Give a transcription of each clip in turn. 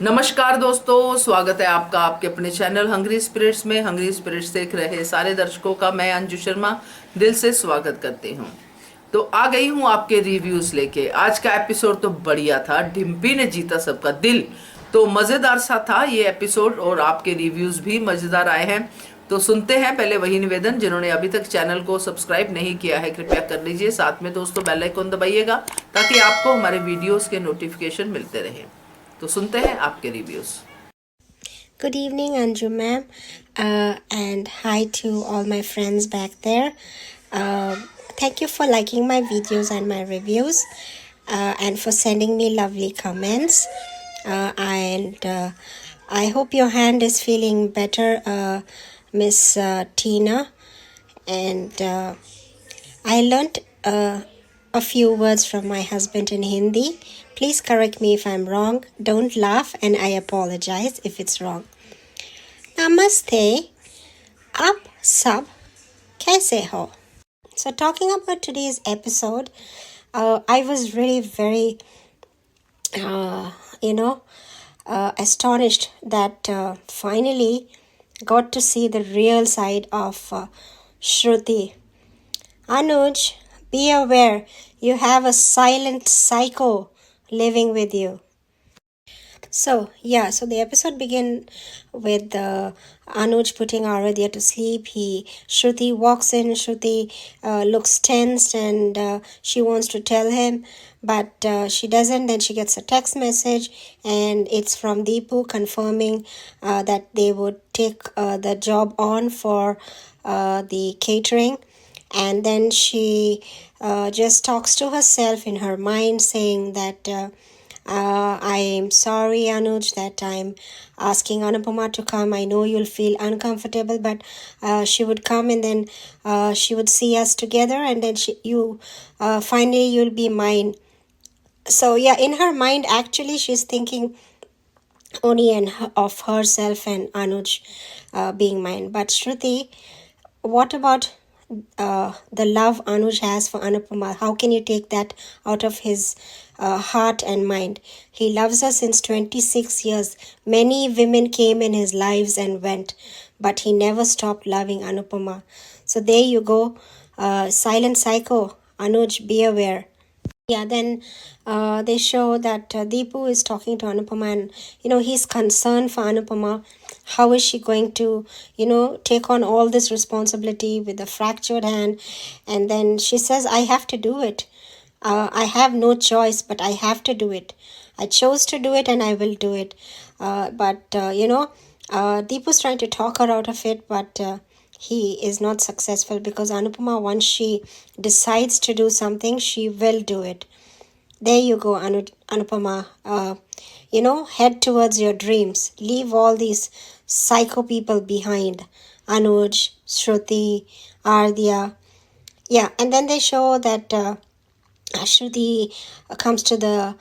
नमस्कार दोस्तों, स्वागत है आपका आपके अपने चैनल हंग्री स्पिरिट्स में। हंग्री स्पिरिट्स देख रहे सारे दर्शकों का मैं अंजू शर्मा दिल से स्वागत करती हूँ। तो आ गई हूँ आपके रिव्यूज लेके। आज का एपिसोड तो बढ़िया था, डिम्पी ने जीता सबका दिल, तो मजेदार सा था ये एपिसोड और आपके रिव्यूज भी मजेदार आए हैं। तो सुनते हैं। पहले वही निवेदन, जिन्होंने अभी तक चैनल को सब्सक्राइब नहीं किया है कृपया कर लीजिए, साथ में दोस्तों बेल आइकन दबाइएगा ताकि आपको हमारे वीडियोस के नोटिफिकेशन मिलते रहे। तो सुनते हैं आपके reviews. Good evening, Anju ma'am, and hi to all my friends back there. Uh, Thank you for liking my videos and my reviews, and for sending me lovely comments. And I hope your hand is feeling better, Miss Tina. And I learnt a few words from my husband in Hindi. Please correct me if I'm wrong. Don't laugh, and I apologize if it's wrong. Namaste. आप सब कैसे हो? So talking about today's episode, I was really very, astonished that finally got to see the real side of Shruti. Anuj, be aware you have a silent psycho living with you. So the episode began with Anuj putting Aradhya to sleep. Shruti walks in. Shruti looks tensed and she wants to tell him, but she doesn't. Then she gets a text message and it's from Deepu confirming that they would take the job on for the catering. And then she just talks to herself in her mind saying that I'm sorry, Anuj, that I'm asking Anupama to come. I know you'll feel uncomfortable, but she would come and then she would see us together and then finally you'll be mine. So in her mind, actually, she's thinking only of herself and Anuj being mine. But Shruti, what about the love Anuj has for Anupama? How can you take that out of his heart and mind? He loves her since 26 years. Many women came in his lives and went, but he never stopped loving Anupama. So there you go. Silent psycho. Anuj, be aware. Then they show that Deepu is talking to Anupama and, he's concerned for Anupama. How is she going to, take on all this responsibility with a fractured hand? And then she says, I have to do it. I have no choice, but I have to do it. I chose to do it and I will do it. Deepu's trying to talk her out of it, but he is not successful because Anupama, once she decides to do something, she will do it. There you go, Anupama. Head towards your dreams. Leave all these psycho people behind. Anuj, Shruti, Ardhya. And then they show that Shruti comes to the,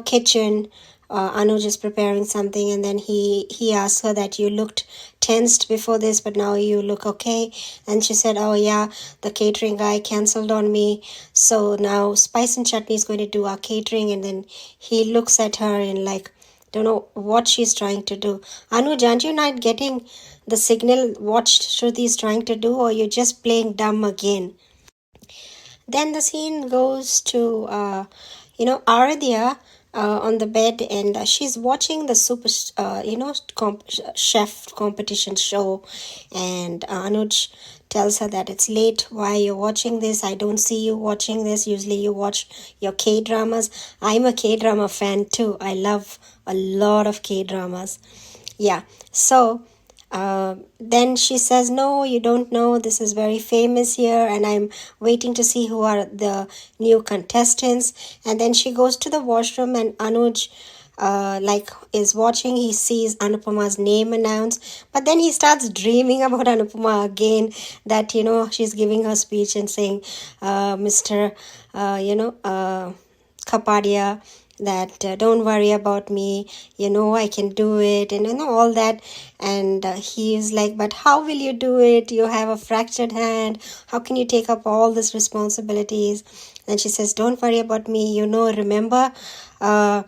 kitchen. Anuj is preparing something and then he asks her that you looked tensed before this but now you look okay, and she said, oh yeah, the catering guy cancelled on me, so now Spice and Chutney is going to do our catering. And then he looks at her and don't know what she's trying to do. Anuj, aren't you not getting the signal what Shruti is trying to do, or you're just playing dumb again? Then the scene goes to Aradhya on the bed, and she's watching the super chef competition show, and Anuj tells her that it's late, why you're watching this, I don't see you watching this, usually you watch your K-dramas. I'm a K-drama fan too. I love a lot of K-dramas. So then she says, no, you don't know, this is very famous here and I'm waiting to see who are the new contestants. And then she goes to the washroom and Anuj is watching. He sees Anupama's name announced, but then he starts dreaming about Anupama again, that she's giving her speech and saying Mr. Kapadia, that don't worry about me, I can do it, and all that. And he's like, but how will you do it? You have a fractured hand. How can you take up all these responsibilities? Then she says, don't worry about me. Remember, I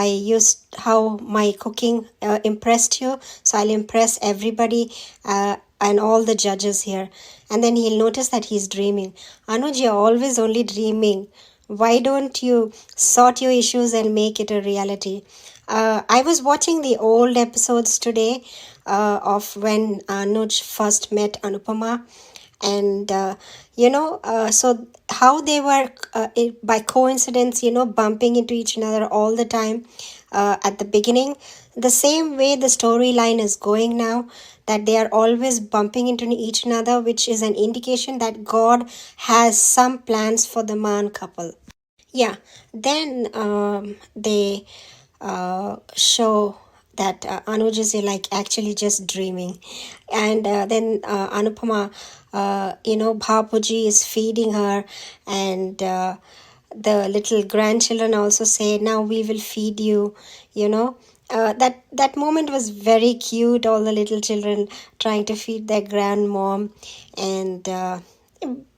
used how my cooking impressed you. So I'll impress everybody and all the judges here. And then he'll notice that he's dreaming. Anuj, you're always only dreaming. Why don't you sort your issues and make it a reality? I was watching the old episodes today of when Anuj first met Anupama, and so how they were by coincidence bumping into each other all the time at the beginning, the same way the storyline is going now, that they are always bumping into each other, which is an indication that God has some plans for the man couple. Yeah, then they show that Anuj is like actually just dreaming. And then Anupama, Bhapuji is feeding her, and the little grandchildren also say, now we will feed you, you know. That moment was very cute, all the little children trying to feed their grandmom, and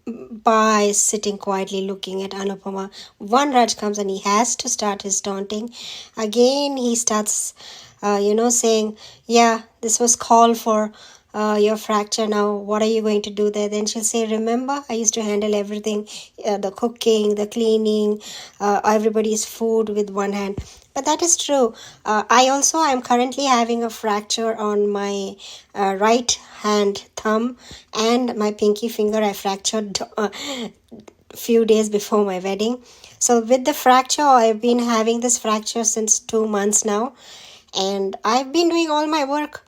Ba is sitting quietly looking at Anupama. One Raj comes and he has to start his taunting. Again, he starts, saying, yeah, this was called for your fracture. Now, what are you going to do there? Then she'll say, remember, I used to handle everything, the cooking, the cleaning, everybody's food with one hand. But that is true. I am currently having a fracture on my right hand thumb, and my pinky finger I fractured few days before my wedding. So with the fracture, I've been having this fracture since 2 months now, and I've been doing all my work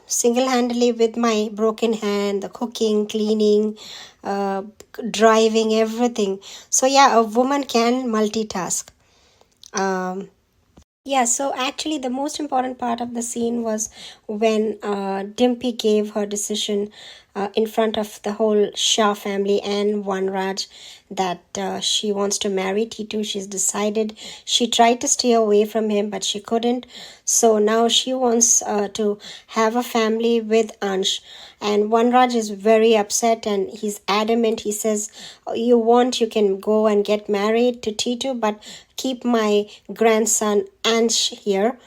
single-handedly with my broken hand, the cooking, cleaning, driving, everything. So yeah, a woman can multitask. Yeah, so actually, the most important part of the scene was when Dimpy gave her decision in front of the whole Shah family and Vanraj that she wants to marry Titu. She's decided. She tried to stay away from him, but she couldn't. So now she wants to have a family with Ansh. And Vanraj is very upset and he's adamant. He says, you can go and get married to Titu, but keep my grandson Ansh here.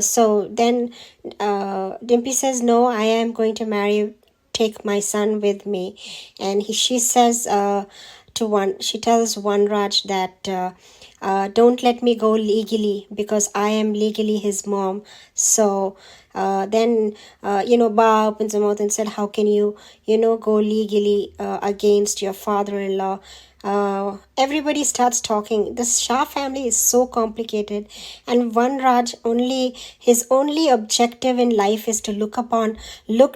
So then Dimpy says, no, I am going to take my son with me. And she says she tells Vanraj that don't let me go legally because I am legally his mom. So then Ba opens her mouth and said, how can you go legally against your father-in-law? Everybody starts talking. The Shah family is so complicated, and Vanraj his only objective in life is to look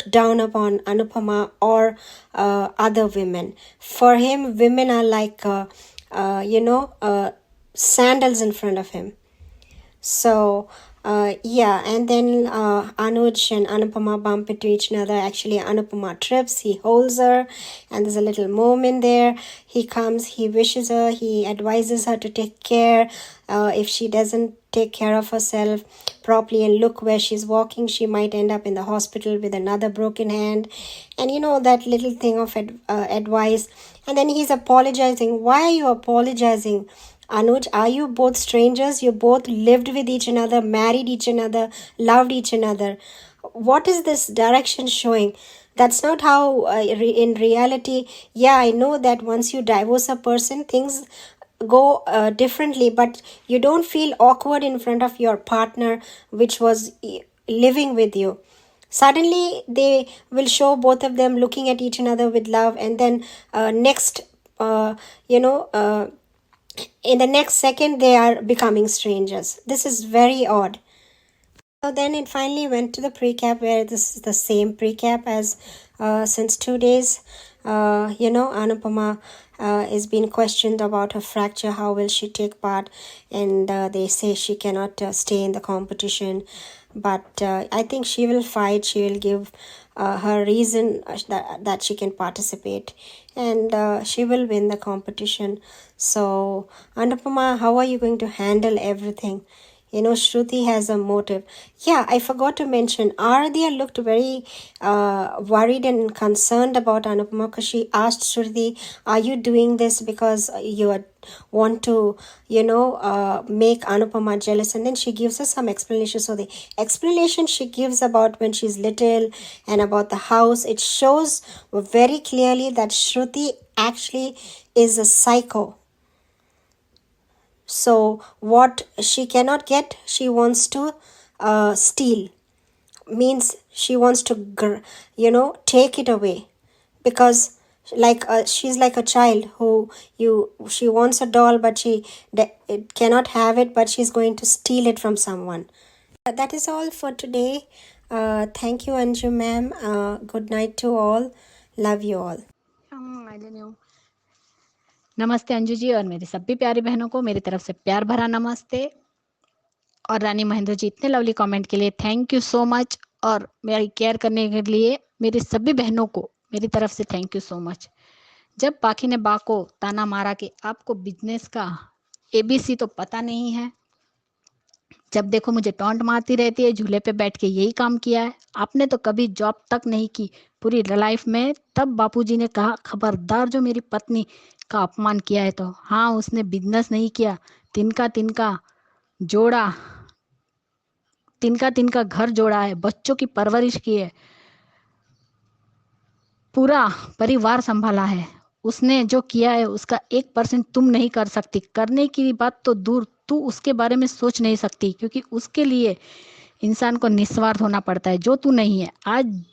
down upon Anupama or other women. For him, women are like sandals in front of him. So and then Anuj and Anupama bump into each other. Actually, Anupama trips, he holds her, and there's a little moment there. He comes, he wishes her, he advises her to take care. If she doesn't take care of herself properly and look where she's walking, she might end up in the hospital with another broken hand. And that little thing of advice. And then he's apologizing. Why are you apologizing, Anuj? Are you both strangers? You both lived with each other, married each other, loved each other. What is this direction showing? That's not how in reality. Yeah, I know that once you divorce a person, things go differently, but you don't feel awkward in front of your partner, which was living with you. Suddenly, they will show both of them looking at each other with love, and then in the next second, they are becoming strangers. This is very odd. So then it finally went to the pre-cap, where this is the same pre-cap as since 2 days. Anupama is being questioned about her fracture. How will she take part? And they say she cannot stay in the competition. But I think she will fight. She will give her reason that she can participate. And she will win the competition. So, Anupama, how are you going to handle everything? Shruti has a motive. Yeah, I forgot to mention, Aradhya looked very worried and concerned about Anupama because she asked Shruti, are you doing this because want to, make Anupama jealous? And then she gives us some explanation. So the explanation she gives about when she's little and about the house, it shows very clearly that Shruti actually is a psycho. So what she cannot get, she wants to steal. Means she wants to, take it away, because she's like a child who she wants a doll, but it cannot have it, but she's going to steal it from someone. That is all for today. Thank you, Anju ma'am. Good night to all. Love you all. I don't know. नमस्ते अंजू जी और मेरी सभी प्यारी बहनों को मेरी तरफ से प्यार भरा नमस्ते। और रानी महेंद्र जी, इतने लवली कमेंट के लिए थैंक यू सो मच, और मेरी केयर करने के लिए मेरी सभी बहनों को मेरी तरफ से थैंक यू सो मच। जब पाखी ने बा को ताना मारा कि आपको बिजनेस का एबीसी तो पता नहीं है, जब देखो मुझे टॉन्ट मारती रहती है, झूले पे बैठ के यही काम किया है, आपने तो कभी जॉब तक नहीं की पूरी लाइफ में, तब बापूजी ने कहा खबरदार जो मेरी पत्नी का अपमान किया है तो। हाँ, उसने बिजनेस नहीं किया, तिनका तिनका जोड़ा, तिनका तिनका घर जोड़ा है, बच्चों की परवरिश की है, पूरा परिवार संभाला है। उसने जो किया है उसका 1% तुम नहीं कर सकती। करने की बात तो दूर, तू उसके बारे में सोच नहीं सकती, क्योंकि उसके लिए इंसान को निस्वार्थ होना पड़ता है, जो तू नहीं है। आज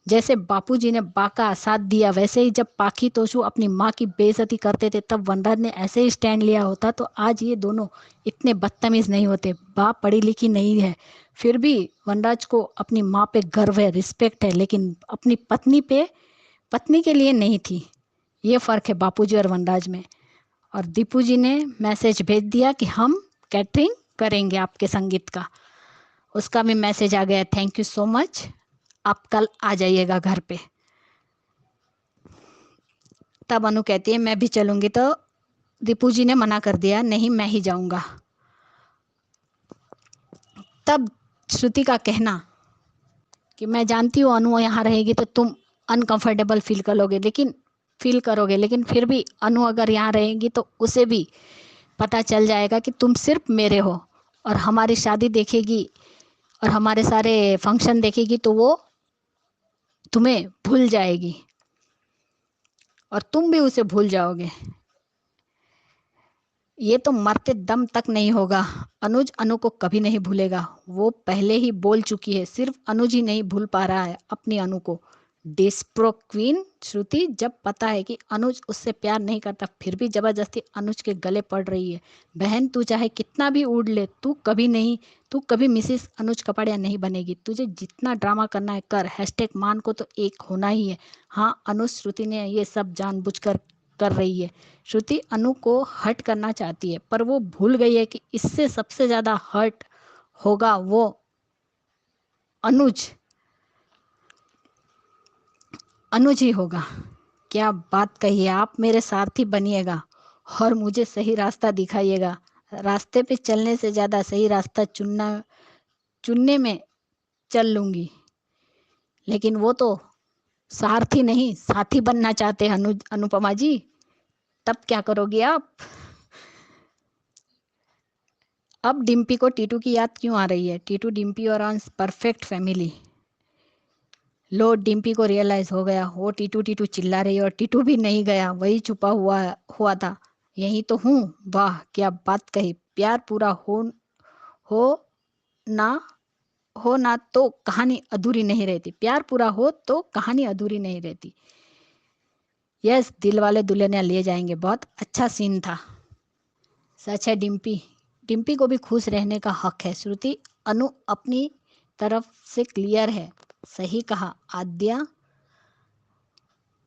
जैसे बापूजी ने बा का साथ दिया, वैसे ही जब पाखी तोशु अपनी माँ की बेइज्जती करते थे, तब वनराज ने ऐसे ही स्टैंड लिया होता तो आज ये दोनों इतने बदतमीज नहीं होते। बा पढ़ी लिखी नहीं है, फिर भी वनराज को अपनी माँ पे गर्व है, रिस्पेक्ट है, लेकिन अपनी पत्नी के लिए नहीं थी। ये फर्क है बापूजी और वनराज में। और दीपू जी ने मैसेज भेज दिया कि हम कैटरिंग करेंगे आपके संगीत का, उसका भी मैसेज आ गया, थैंक यू सो मच, आप कल आ जाइएगा घर पे। तब अनु कहती है मैं भी चलूंगी, तो दीपू जी ने मना कर दिया, नहीं मैं ही जाऊंगा। तब श्रुति का कहना कि मैं जानती हूँ अनु यहाँ रहेगी तो तुम अनकंफर्टेबल फील करोगे, लेकिन फिर भी अनु अगर यहाँ रहेगी तो उसे भी पता चल जाएगा कि तुम सिर्फ मेरे हो, और हमारी शादी देखेगी और हमारे सारे फंक्शन देखेगी तो वो तुम्हें भूल जाएगी और तुम भी उसे भूल जाओगे। ये तो मरते दम तक नहीं होगा। अनुज अनु को कभी नहीं भूलेगा, वो पहले ही बोल चुकी है। सिर्फ अनुज ही नहीं भूल पा रहा है अपनी अनु को। डेस्प्रो क्वीन श्रुति जब पता है कि अनुज उससे प्यार नहीं करता, फिर भी जबरदस्ती अनुज के गले पड़ रही है। बहन तू चाहे कितना भी उड़ ले, तू कभी मिसेस अनुज कपड़िया नहीं बनेगी। तुझे जितना ड्रामा करना है कर, हैशटैग मान को तो एक होना ही है। हाँ, अनुज श्रुति ने ये सब जानबूझकर कर रही है। श्रुति अनु को हर्ट करना चाहती है, पर वो भूल गई है कि इससे सबसे ज्यादा हर्ट होगा वो अनुज ही होगा। क्या बात कही है आप, मेरे सारथी बनिएगा और मुझे सही रास्ता दिखाइएगा। रास्ते पे चलने से ज्यादा सही रास्ता चुनने में चल लूंगी, लेकिन वो तो सारथी नहीं साथी बनना चाहते हैं अनुपमा जी, तब क्या करोगे आप? अब डिम्पी को टीटू की याद क्यों आ रही है? टीटू, डिम्पी और अंश परफेक्ट फैमिली। लो, डिम्पी को रियलाइज हो गया, वो टीटू टीटू चिल्ला रही है और टीटू भी नहीं गया, वही छुपा हुआ था। यही तो हूँ। वाह क्या बात कही। प्यार पूरा हो ना तो कहानी अधूरी नहीं रहती। प्यार पूरा हो तो कहानी अधूरी नहीं रहती। यस, दिल वाले दुल्हनिया ले जाएंगे, बहुत अच्छा सीन था। सच है, डिम्पी को भी खुश रहने का हक है। श्रुति अनु अपनी तरफ से क्लियर है। सही कहा आद्या।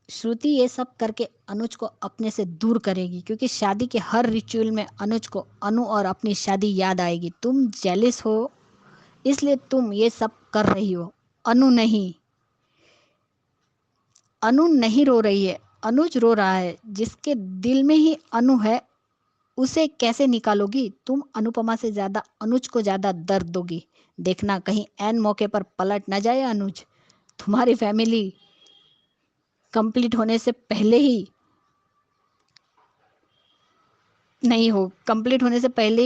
श्रुति ये सब करके अनुज को अपने से दूर करेगी, क्योंकि शादी के हर रिचुअल में अनुज को अनु और अपनी शादी याद आएगी। तुम जेलिस हो इसलिए तुम ये सब कर रही हो। अनु नहीं रो रही है, अनुज रो रहा है। जिसके दिल में ही अनु है उसे कैसे निकालोगी? तुम अनुपमा से ज्यादा अनुज को ज्यादा दर्द दोगी। देखना कहीं ऐन मौके पर पलट न जाए अनुज। तुम्हारी फैमिली कंप्लीट होने से पहले ही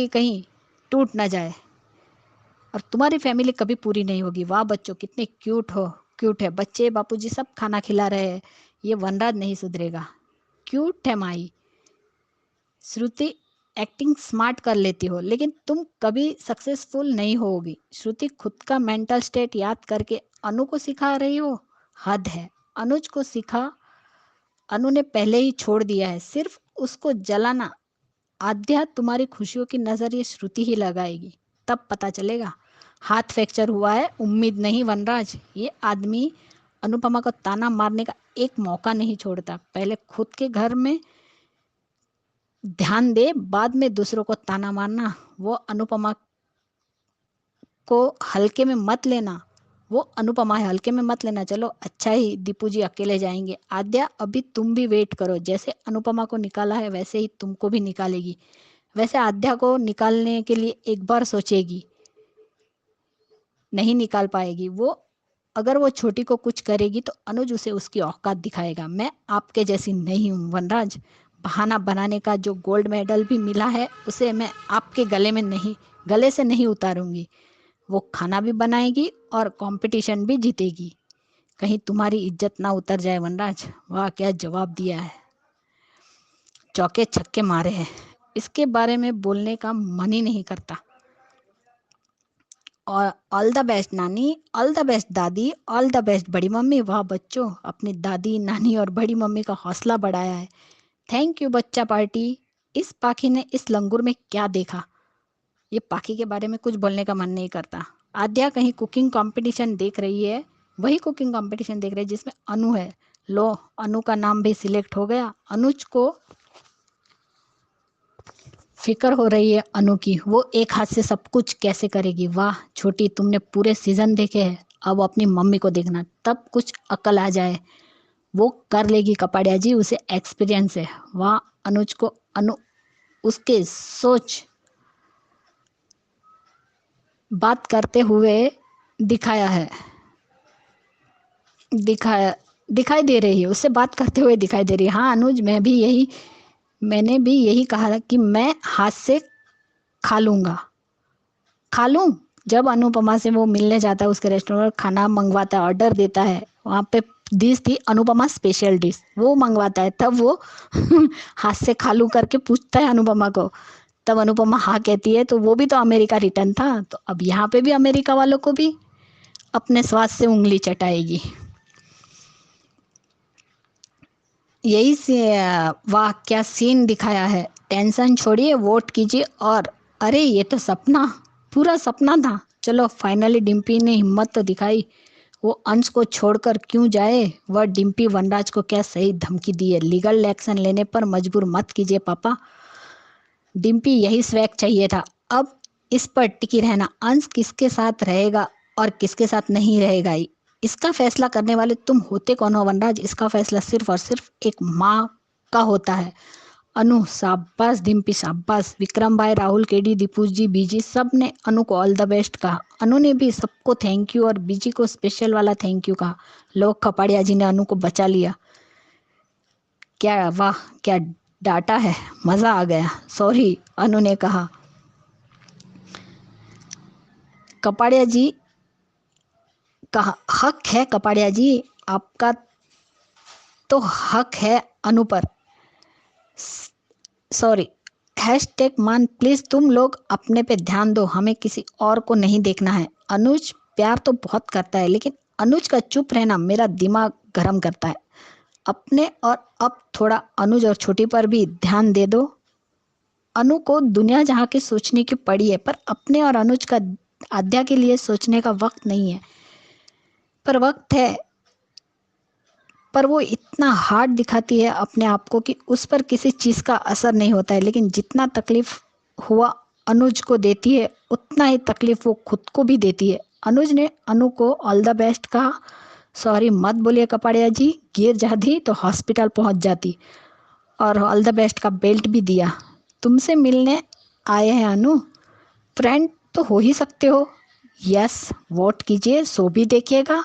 कहीं टूट ना जाए और तुम्हारी फैमिली कभी पूरी नहीं होगी। वाह बच्चों, कितने क्यूट है बच्चे। बापूजी सब खाना खिला रहे हैं। ये वनराज नहीं सुधरेगा। क्यूट है माई। श्रुति, एक्टिंग स्मार्ट कर लेती हो लेकिन तुम कभी सक्सेसफुल नहीं होगी। श्रुति, खुद का मेंटल स्टेट याद करके अनु को सिखा रही हो। हद है। अनुज को सिखा, अनु ने पहले ही छोड़ दिया है, सिर्फ उसको जलाना। आध्या, तुम्हारी खुशियों की नजर ये श्रुति ही लगाएगी, तब पता चलेगा। हाथ फ्रैक्चर हुआ है, उम्मीद नहीं वनराज। ये आदमी अनुपमा को ताना मारने का एक मौका नहीं छोड़ता। पहले खुद के घर में ध्यान दे, बाद में दूसरों को ताना मारना। वो अनुपमा को हल्के में मत लेना। वो अनुपमा है, हल्के में मत लेना। चलो अच्छा ही दीपू जी अकेले जाएंगे। आद्या, अभी तुम भी वेट करो। जैसे अनुपमा को निकाला है वैसे ही तुमको भी निकालेगी। वैसे आद्या को निकालने के लिए एक बार सोचेगी, नहीं निकाल पाएगी वो। अगर वो छोटी को कुछ करेगी तो अनुज उसे उसकी औकात दिखाएगा। मैं आपके जैसी नहीं हूँ वनराज। बहाना बनाने का जो गोल्ड मेडल भी मिला है उसे मैं आपके गले से नहीं उतारूंगी। वो खाना भी बनाएगी और कंपटीशन भी जीतेगी। कहीं तुम्हारी इज्जत ना उतर जाए वनराज। वाह, क्या जवाब दिया है। चौके छक्के मारे हैं। इसके बारे में बोलने का मन ही नहीं करता। और ऑल द बेस्ट नानी, ऑल द बेस्ट दादी, ऑल द बेस्ट बड़ी मम्मी। वाह बच्चों, अपनी दादी, नानी और बड़ी मम्मी का हौसला बढ़ाया है। थैंक यू बच्चा पार्टी। इस पाखी ने इस लंगूर में क्या देखा? ये पाखी के बारे में कुछ बोलने का मन नहीं करता। आद्या कहीं कुकिंग कंपटीशन देख रही है। वही कुकिंग कंपटीशन देख रही है जिसमें अनु है। लो, अनु का नाम भी सिलेक्ट हो गया। अनुज को फिक्र हो रही है अनु की, वो एक हाथ से सब कुछ कैसे करेगी। वाह छोटी, तुमने पूरे सीजन देखे हैं, अब अपनी मम्मी को देखना, तब कुछ अकल आ जाए। वो कर लेगी कपाड़िया जी, उसे एक्सपीरियंस है। वाह अनुज को अनु उसके सोच बात करते हुए दिखाई दे रही है। उससे बात करते हुए दिखाई दे रही है। हाँ अनुज, मैंने भी यही कहा कि मैं हाथ से खा लूं। जब अनुपमा से वो मिलने जाता है, उसके रेस्टोरेंट खाना मंगवाता है, ऑर्डर देता है, वहां पे डिश थी अनुपमा स्पेशल डिश, वो मंगवाता है, तब वो हाथ से खा लूं करके पूछता है अनुपमा को। तब अनुपमा हाँ कहती है। तो वो भी तो अमेरिका रिटर्न था, तो अब यहाँ पे भी अमेरिका वालों को भी अपने स्वाद से उंगली चटाएगी। यही से वाह क्या सीन दिखाया है। टेंशन छोड़िए, वोट कीजिए। और अरे ये तो पूरा सपना था। चलो फाइनली डिम्पी ने हिम्मत तो दिखाई। वो अंश को छोड़कर क्यों जाए। वह डिम्पी वनराज को क्या सही धमकी दी है। लीगल एक्शन लेने पर मजबूर मत कीजिए पापा। डिम्पी, यही स्वैग चाहिए था। अब इस पर टिकी रहना। अंश किसके साथ रहेगा और किसके साथ नहीं रहेगा, इसका फैसला करने वाले तुम होते कौन हो वनराज। इसका फैसला सिर्फ और सिर्फ एक माँ का होता है। अनु शाबाश, डिम्पी शाबाश। विक्रम भाई, राहुल, केडी, दीपू जी, बीजी, सब ने अनु को ऑल द बेस्ट कहा। अनु ने भी सबको थैंक यू और बीजी को स्पेशल वाला थैंक यू कहा। लोग खपाड़िया जी ने अनु को बचा लिया। क्या वाह, क्या डाटा है, मजा आ गया। सॉरी, अनु ने कहा। कपाड़िया जी का हक है। कपाड़िया जी, आपका तो हक है अनु पर। सॉरी, हैशटैग मान प्लीज, तुम लोग अपने पे ध्यान दो, हमें किसी और को नहीं देखना है। अनुज प्यार तो बहुत करता है, लेकिन अनुज का चुप रहना मेरा दिमाग गर्म करता है। अपने और अब थोड़ा अनुज और छोटी पर भी ध्यान दे दो। अनु को दुनिया जहाँ की सोचने की पड़ी है, पर अपने और अनुज का आद्या के लिए सोचने का वक्त नहीं है। पर वक्त है, पर वो इतना हार्ड दिखाती है अपने आप को कि उस पर किसी चीज का असर नहीं होता है। लेकिन जितना तकलीफ हुआ अनुज को देती है, उतना ही तकलीफ वो खुद को भी देती है। अनुज ने अनु को ऑल द बेस्ट कहा। सॉरी मत बोलिए कपाड़िया जी, गिर जाती तो हॉस्पिटल पहुंच जाती। और ऑल द बेस्ट का बेल्ट भी दिया। तुमसे मिलने आए हैं अनु। फ्रेंड तो हो ही सकते हो। यस, वोट कीजिए, सो भी देखिएगा।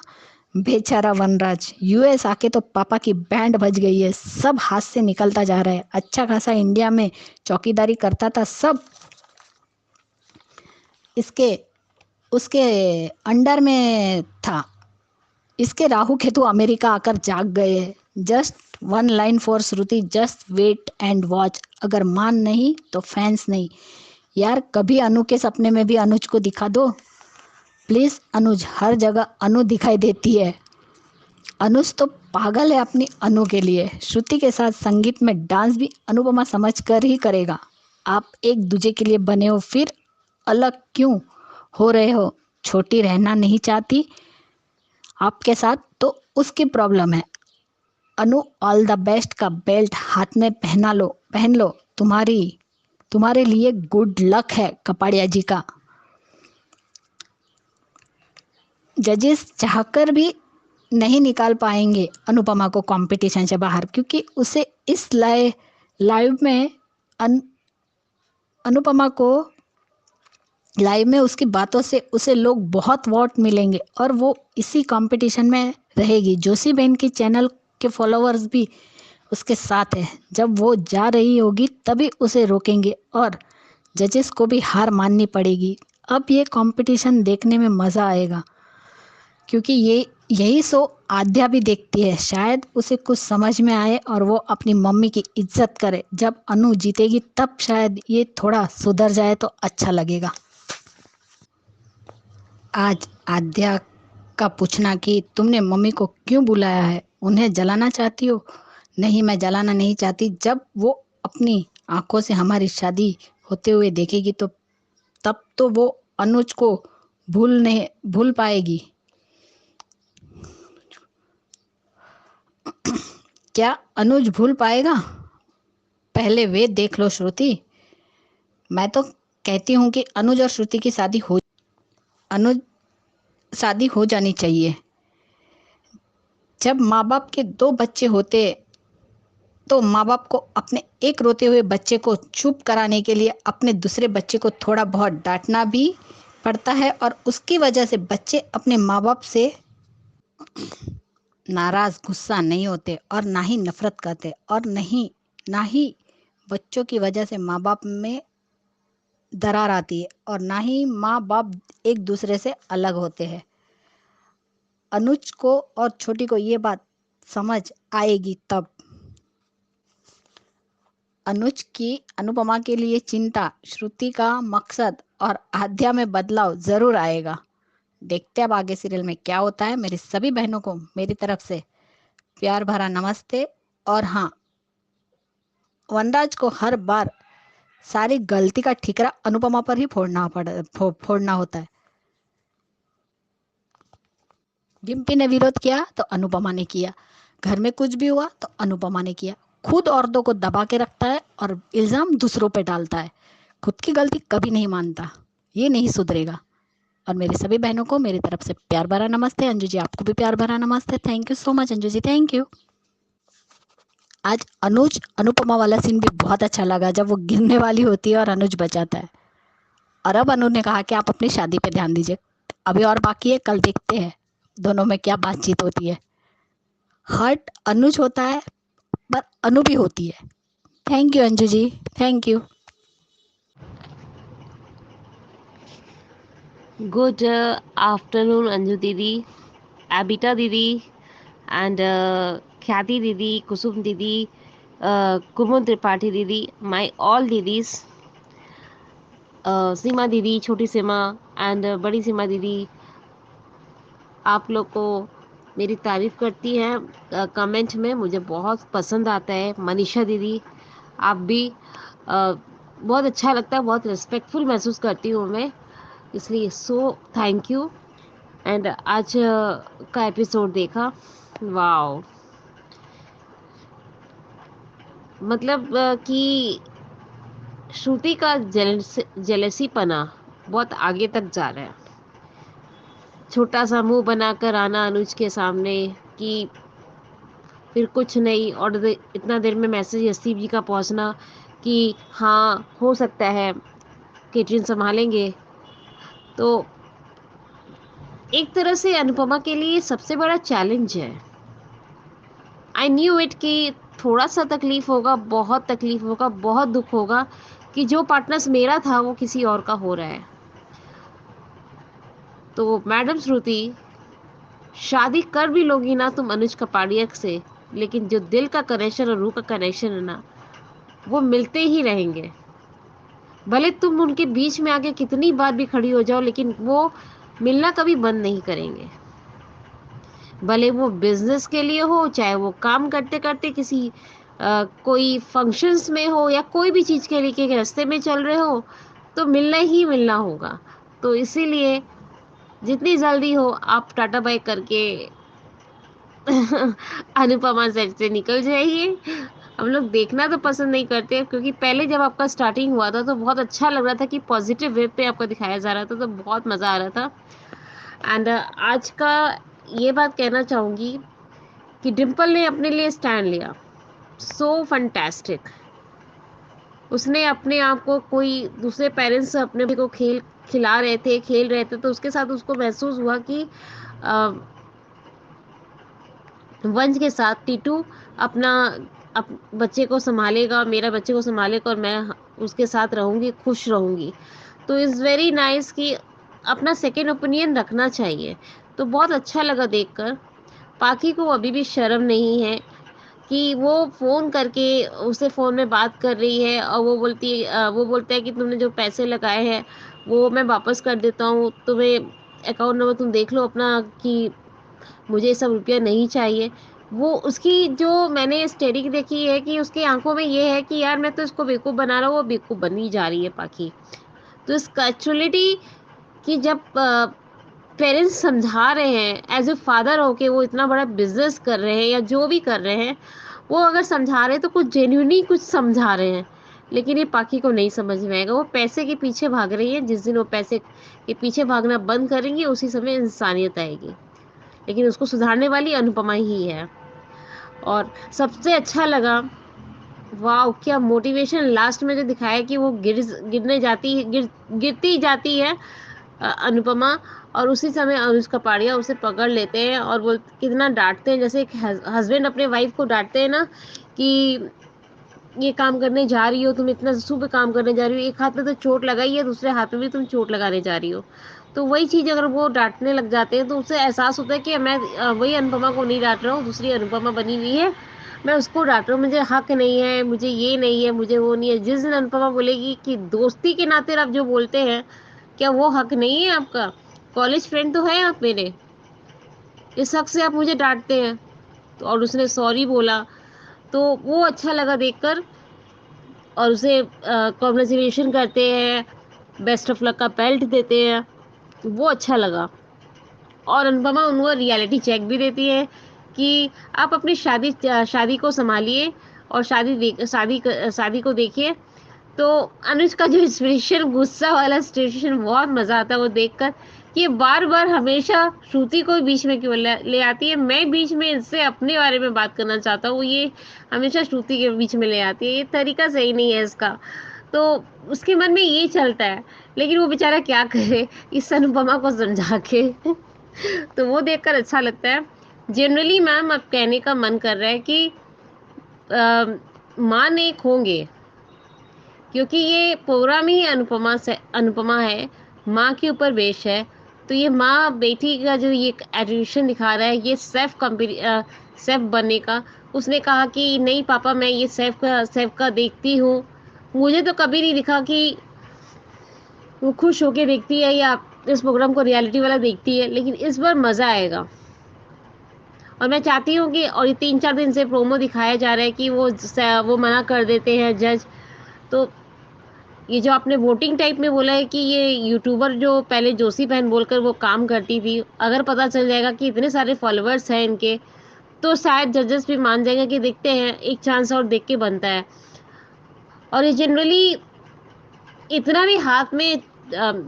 बेचारा वनराज, यूएस आके तो पापा की बैंड बज गई है। सब हाथ से निकलता जा रहा है। अच्छा खासा इंडिया में चौकीदारी करता था, सब इसके उसके अंडर में था। इसके राहु केतु अमेरिका आकर जाग गए। Just one line for Shruti, just wait and watch. अगर मान नहीं तो फैंस नहीं। यार कभी अनु के सपने में भी अनुज को दिखा दो प्लीज। अनुज, हर जगह अनु दिखाई देती है। अनुज तो पागल है अपनी अनु के लिए। श्रुति के साथ संगीत में डांस भी अनुपमा समझ कर ही करेगा। आप एक दूजे के लिए बने हो, फिर अलग क्यों हो रहे हो? छोटी रहना नहीं चाहती आपके साथ तो उसकी प्रॉब्लम है। अनु, ऑल द बेस्ट का बेल्ट हाथ में पहन लो। तुम्हारे लिए गुड लक है कपाड़िया जी का। जजेस चाहकर भी नहीं निकाल पाएंगे अनुपमा को कंपटीशन से बाहर, क्योंकि उसे इस लाइव में अनुपमा को लाइव में उसकी बातों से उसे लोग बहुत वोट मिलेंगे और वो इसी कंपटीशन में रहेगी। जोशी बहन की चैनल के फॉलोअर्स भी उसके साथ है। जब वो जा रही होगी तभी उसे रोकेंगे और जजेस को भी हार माननी पड़ेगी। अब ये कंपटीशन देखने में मज़ा आएगा, क्योंकि यही शो आद्या भी देखती है। शायद उसे कुछ समझ में आए और वो अपनी मम्मी की इज्जत करे। जब अनु जीतेगी तब शायद ये थोड़ा सुधर जाए तो अच्छा लगेगा। आज आद्या का पूछना कि तुमने मम्मी को क्यों बुलाया है, उन्हें जलाना चाहती हो? नहीं, मैं जलाना नहीं चाहती। जब वो अपनी आंखों से हमारी शादी होते हुए देखेगी तो तब तो वो अनुज को भूल पाएगी। क्या अनुज भूल पाएगा? पहले वे देख लो श्रुति। मैं तो कहती हूँ कि अनुज और श्रुति की शादी हो जानी चाहिए। जब माँ बाप के दो बच्चे होते तो माँ बाप को अपने एक रोते हुए बच्चे को चुप कराने के लिए अपने दूसरे बच्चे को थोड़ा बहुत डांटना भी पड़ता है, और उसकी वजह से बच्चे अपने माँ बाप से नाराज गुस्सा नहीं होते और ना ही नफरत करते, और ना ही बच्चों की वजह से माँ बाप में दरार आती है, और ना ही माँ बाप एक दूसरे से अलग होते हैं। अनुज को और छोटी को ये बात समझ आएगी तब। अनुज की अनुपमा के लिए चिंता, श्रुति का मकसद और आद्या में बदलाव जरूर आएगा। देखते अब आगे सीरियल में क्या होता है। मेरी सभी बहनों को मेरी तरफ से प्यार भरा नमस्ते। और हाँ, वनराज को हर बार सारी गलती का ठिकरा अनुपमा पर ही फोड़ना होता है। डिम्पी ने विरोध किया तो अनुपमा ने किया, घर में कुछ भी हुआ तो अनुपमा ने किया। खुद औरतों को दबा के रखता है और इल्जाम दूसरों पे डालता है। खुद की गलती कभी नहीं मानता। ये नहीं सुधरेगा। और मेरी सभी बहनों को मेरी तरफ से प्यार भरा नमस्ते। अंजू जी, आपको भी प्यार भरा नमस्ते। Thank you so much Anju ji, thank you. आज अनुज अनुपमा वाला सीन भी बहुत अच्छा लगा, जब वो गिरने वाली होती है और अनुज बचाता है। और अब अनु ने कहा कि आप अपनी शादी पे ध्यान दीजिए। अभी और बाकी है, कल देखते हैं दोनों में क्या बातचीत होती है। हर्ट अनुज होता है पर अनु भी होती है। Thank you Anju ji, thank you. Good afternoon, Anju Didi, Abita Didi, and Khyati Didi, Kusum Didi, Kumun Tripathi Didi, my all Didis, Seema Didi, Choti Seema, and Badi Seema Didi, आप लोग को मेरी तारीफ़ करती हैं कमेंट में, मुझे बहुत पसंद आता है। मनीषा दीदी, आप भी बहुत अच्छा लगता है, बहुत रिस्पेक्टफुल महसूस करती हूँ मैं, इसलिए सो थैंक यू। एंड आज का एपिसोड देखा, वाओ, मतलब कि श्रुति का जेलसी पना बहुत आगे तक जा रहा है। छोटा सा मुंह बनाकर आना अनुज के सामने कि फिर कुछ नहीं, और इतना देर में मैसेज हसीब जी का पहुंचना कि हाँ हो सकता है केटरिन संभालेंगे। तो एक तरह से अनुपमा के लिए सबसे बड़ा चैलेंज है। आई न्यू इट कि थोड़ा सा तकलीफ होगा, बहुत तकलीफ होगा, बहुत दुख होगा कि जो पार्टनर्स मेरा था वो किसी और का हो रहा है। तो मैडम श्रुति, शादी कर भी लोगी ना तुम अनुज कपाड़िया से, लेकिन जो दिल का कनेक्शन और रूह का कनेक्शन है ना, वो मिलते ही रहेंगे। भले तुम उनके बीच में आके कितनी बार भी खड़ी हो जाओ, लेकिन वो मिलना कभी बंद नहीं करेंगे। भले वो बिजनेस के लिए हो, चाहे वो काम करते करते किसी कोई फंक्शंस में हो, या कोई भी चीज़ के लिए के रास्ते में चल रहे हो, तो मिलना ही मिलना होगा। तो इसीलिए जितनी जल्दी हो आप टाटा बाय करके अनुपमा सेट से निकल जाइए। हम लोग देखना तो पसंद नहीं करते, क्योंकि पहले जब आपका स्टार्टिंग हुआ था तो बहुत अच्छा लग रहा था कि पॉजिटिव वे पे आपको दिखाया जा रहा था, तो बहुत मज़ा आ रहा था। एंड आज का ये बात कहना चाहूँगी कि डिम्पल ने अपने लिए स्टैंड लिया। सो फंटेस्टिक। उसने अपने आप को, कोई दूसरे पेरेंट्स अपने को खिला रहे थे, खेल रहे थे, तो उसके साथ उसको महसूस हुआ कि वंश के साथ टीटू अपना बच्चे को संभालेगा, मेरा बच्चे को संभालेगा, और मैं उसके साथ रहूँगी, खुश रहूँगी। तो इज़ वेरी नाइस कि अपना सेकेंड ओपिनियन रखना चाहिए। तो बहुत अच्छा लगा देखकर। पाखी को अभी भी शर्म नहीं है कि वो फ़ोन करके उसे फ़ोन में बात कर रही है, और वो बोलता है कि तुमने जो पैसे लगाए हैं वो मैं वापस कर देता हूँ, तुम्हें अकाउंट नंबर तुम देख लो अपना कि मुझे ये सब रुपया नहीं चाहिए। वो उसकी जो मैंने स्टेटिक देखी है कि उसकी आंखों में ये है कि यार मैं तो इसको बेवकूफ़ बना रहा हूँ, वो बेवकूफ़ बनी जा रही है पाखी। तो इस कैजुअलिटी कि जब पेरेंट्स समझा रहे हैं एज ए फादर होके, वो इतना बड़ा बिजनेस कर रहे हैं या जो भी कर रहे हैं, वो अगर समझा रहे हैं तो कुछ जेन्युइनली कुछ समझा रहे हैं। लेकिन ये पाखी को नहीं समझ में आएगा। वो पैसे के पीछे भाग रही है। जिस दिन वो पैसे के पीछे भागना बंद करेंगी, उसी समय इंसानियत आएगी। लेकिन उसको सुधारने वाली अनुपमा ही है। और सबसे अच्छा लगा, वाह क्या मोटिवेशन लास्ट में जो दिखाया कि वो गिरती जाती है अनुपमा, और उसी समय अनुज कपाड़िया उसे पकड़ लेते हैं और बोल कितना डांटते हैं, जैसे एक हस्बैंड अपने वाइफ को डांटते हैं ना कि ये काम करने जा रही हो, तुम इतना शुभ काम करने जा रही हो, एक हाथ में तो चोट लगाई है, दूसरे हाथ में भी तुम चोट लगाने जा रही हो। तो वही चीज़ अगर वो डांटने लग जाते हैं, तो उससे एहसास होता है कि मैं वही अनुपमा को नहीं डांट रहा हूँ, दूसरी अनुपमा बनी हुई है, मैं उसको डांट रहा हूँ, मुझे हक नहीं है, मुझे ये नहीं है, मुझे वो नहीं है। जिस दिन अनुपमा बोलेगी कि दोस्ती के नाते आप जो बोलते हैं, क्या वो हक नहीं है आपका? कॉलेज फ्रेंड तो है आप मेरे, इस हक से आप मुझे डांटते हैं। तो और उसने सॉरी बोला, तो वो अच्छा लगा देखकर। और उसे कॉन्ग्रेचुलेशन करते हैं, बेस्ट ऑफ लक का बेल्ट देते हैं, वो अच्छा लगा। और अनुपमा उनको रियलिटी चेक भी देती है कि आप अपनी शादी को संभालिए और शादी को देखिए। तो अनुज का जो एक्सप्रेशन, गुस्सा वाला एक्सप्रेशन, बहुत मज़ा आता है वो देखकर कि ये बार बार हमेशा श्रुति को बीच में क्यों ले आती है। मैं बीच में इससे अपने बारे में बात करना चाहता हूँ, ये हमेशा श्रुति के बीच में ले आती है, ये तरीका सही नहीं है इसका। तो उसके मन में ये चलता है, लेकिन वो बेचारा क्या करे इस अनुपमा को समझा के। तो वो देखकर अच्छा लगता है। जनरली मैम अब कहने का मन कर रहा है कि माँ ने होंगे, क्योंकि ये प्रोग्राम ही अनुपमा है, माँ के ऊपर बेस्ड है। तो ये माँ बेटी का जो ये एटीट्यूड दिखा रहा है, ये सेफ बनने का। उसने कहा कि नहीं पापा, मैं ये सेफ का देखती हूँ। मुझे तो कभी नहीं दिखा कि वो खुश होके देखती है या इस प्रोग्राम को रियलिटी वाला देखती है, लेकिन इस बार मज़ा आएगा। और मैं चाहती हूँ कि, और ये 3-4 दिन से प्रोमो दिखाया जा रहा है कि वो मना कर देते हैं जज। तो ये जो आपने वोटिंग टाइप में बोला है कि ये यूट्यूबर जो पहले जोशी बहन बोलकर वो काम करती थी, अगर पता चल जाएगा कि इतने सारे फॉलोअर्स हैं इनके, तो शायद जजेस भी मान जाएंगे कि देखते हैं, एक चांस और देख के बनता है। और ये जनरली इतना भी हाथ में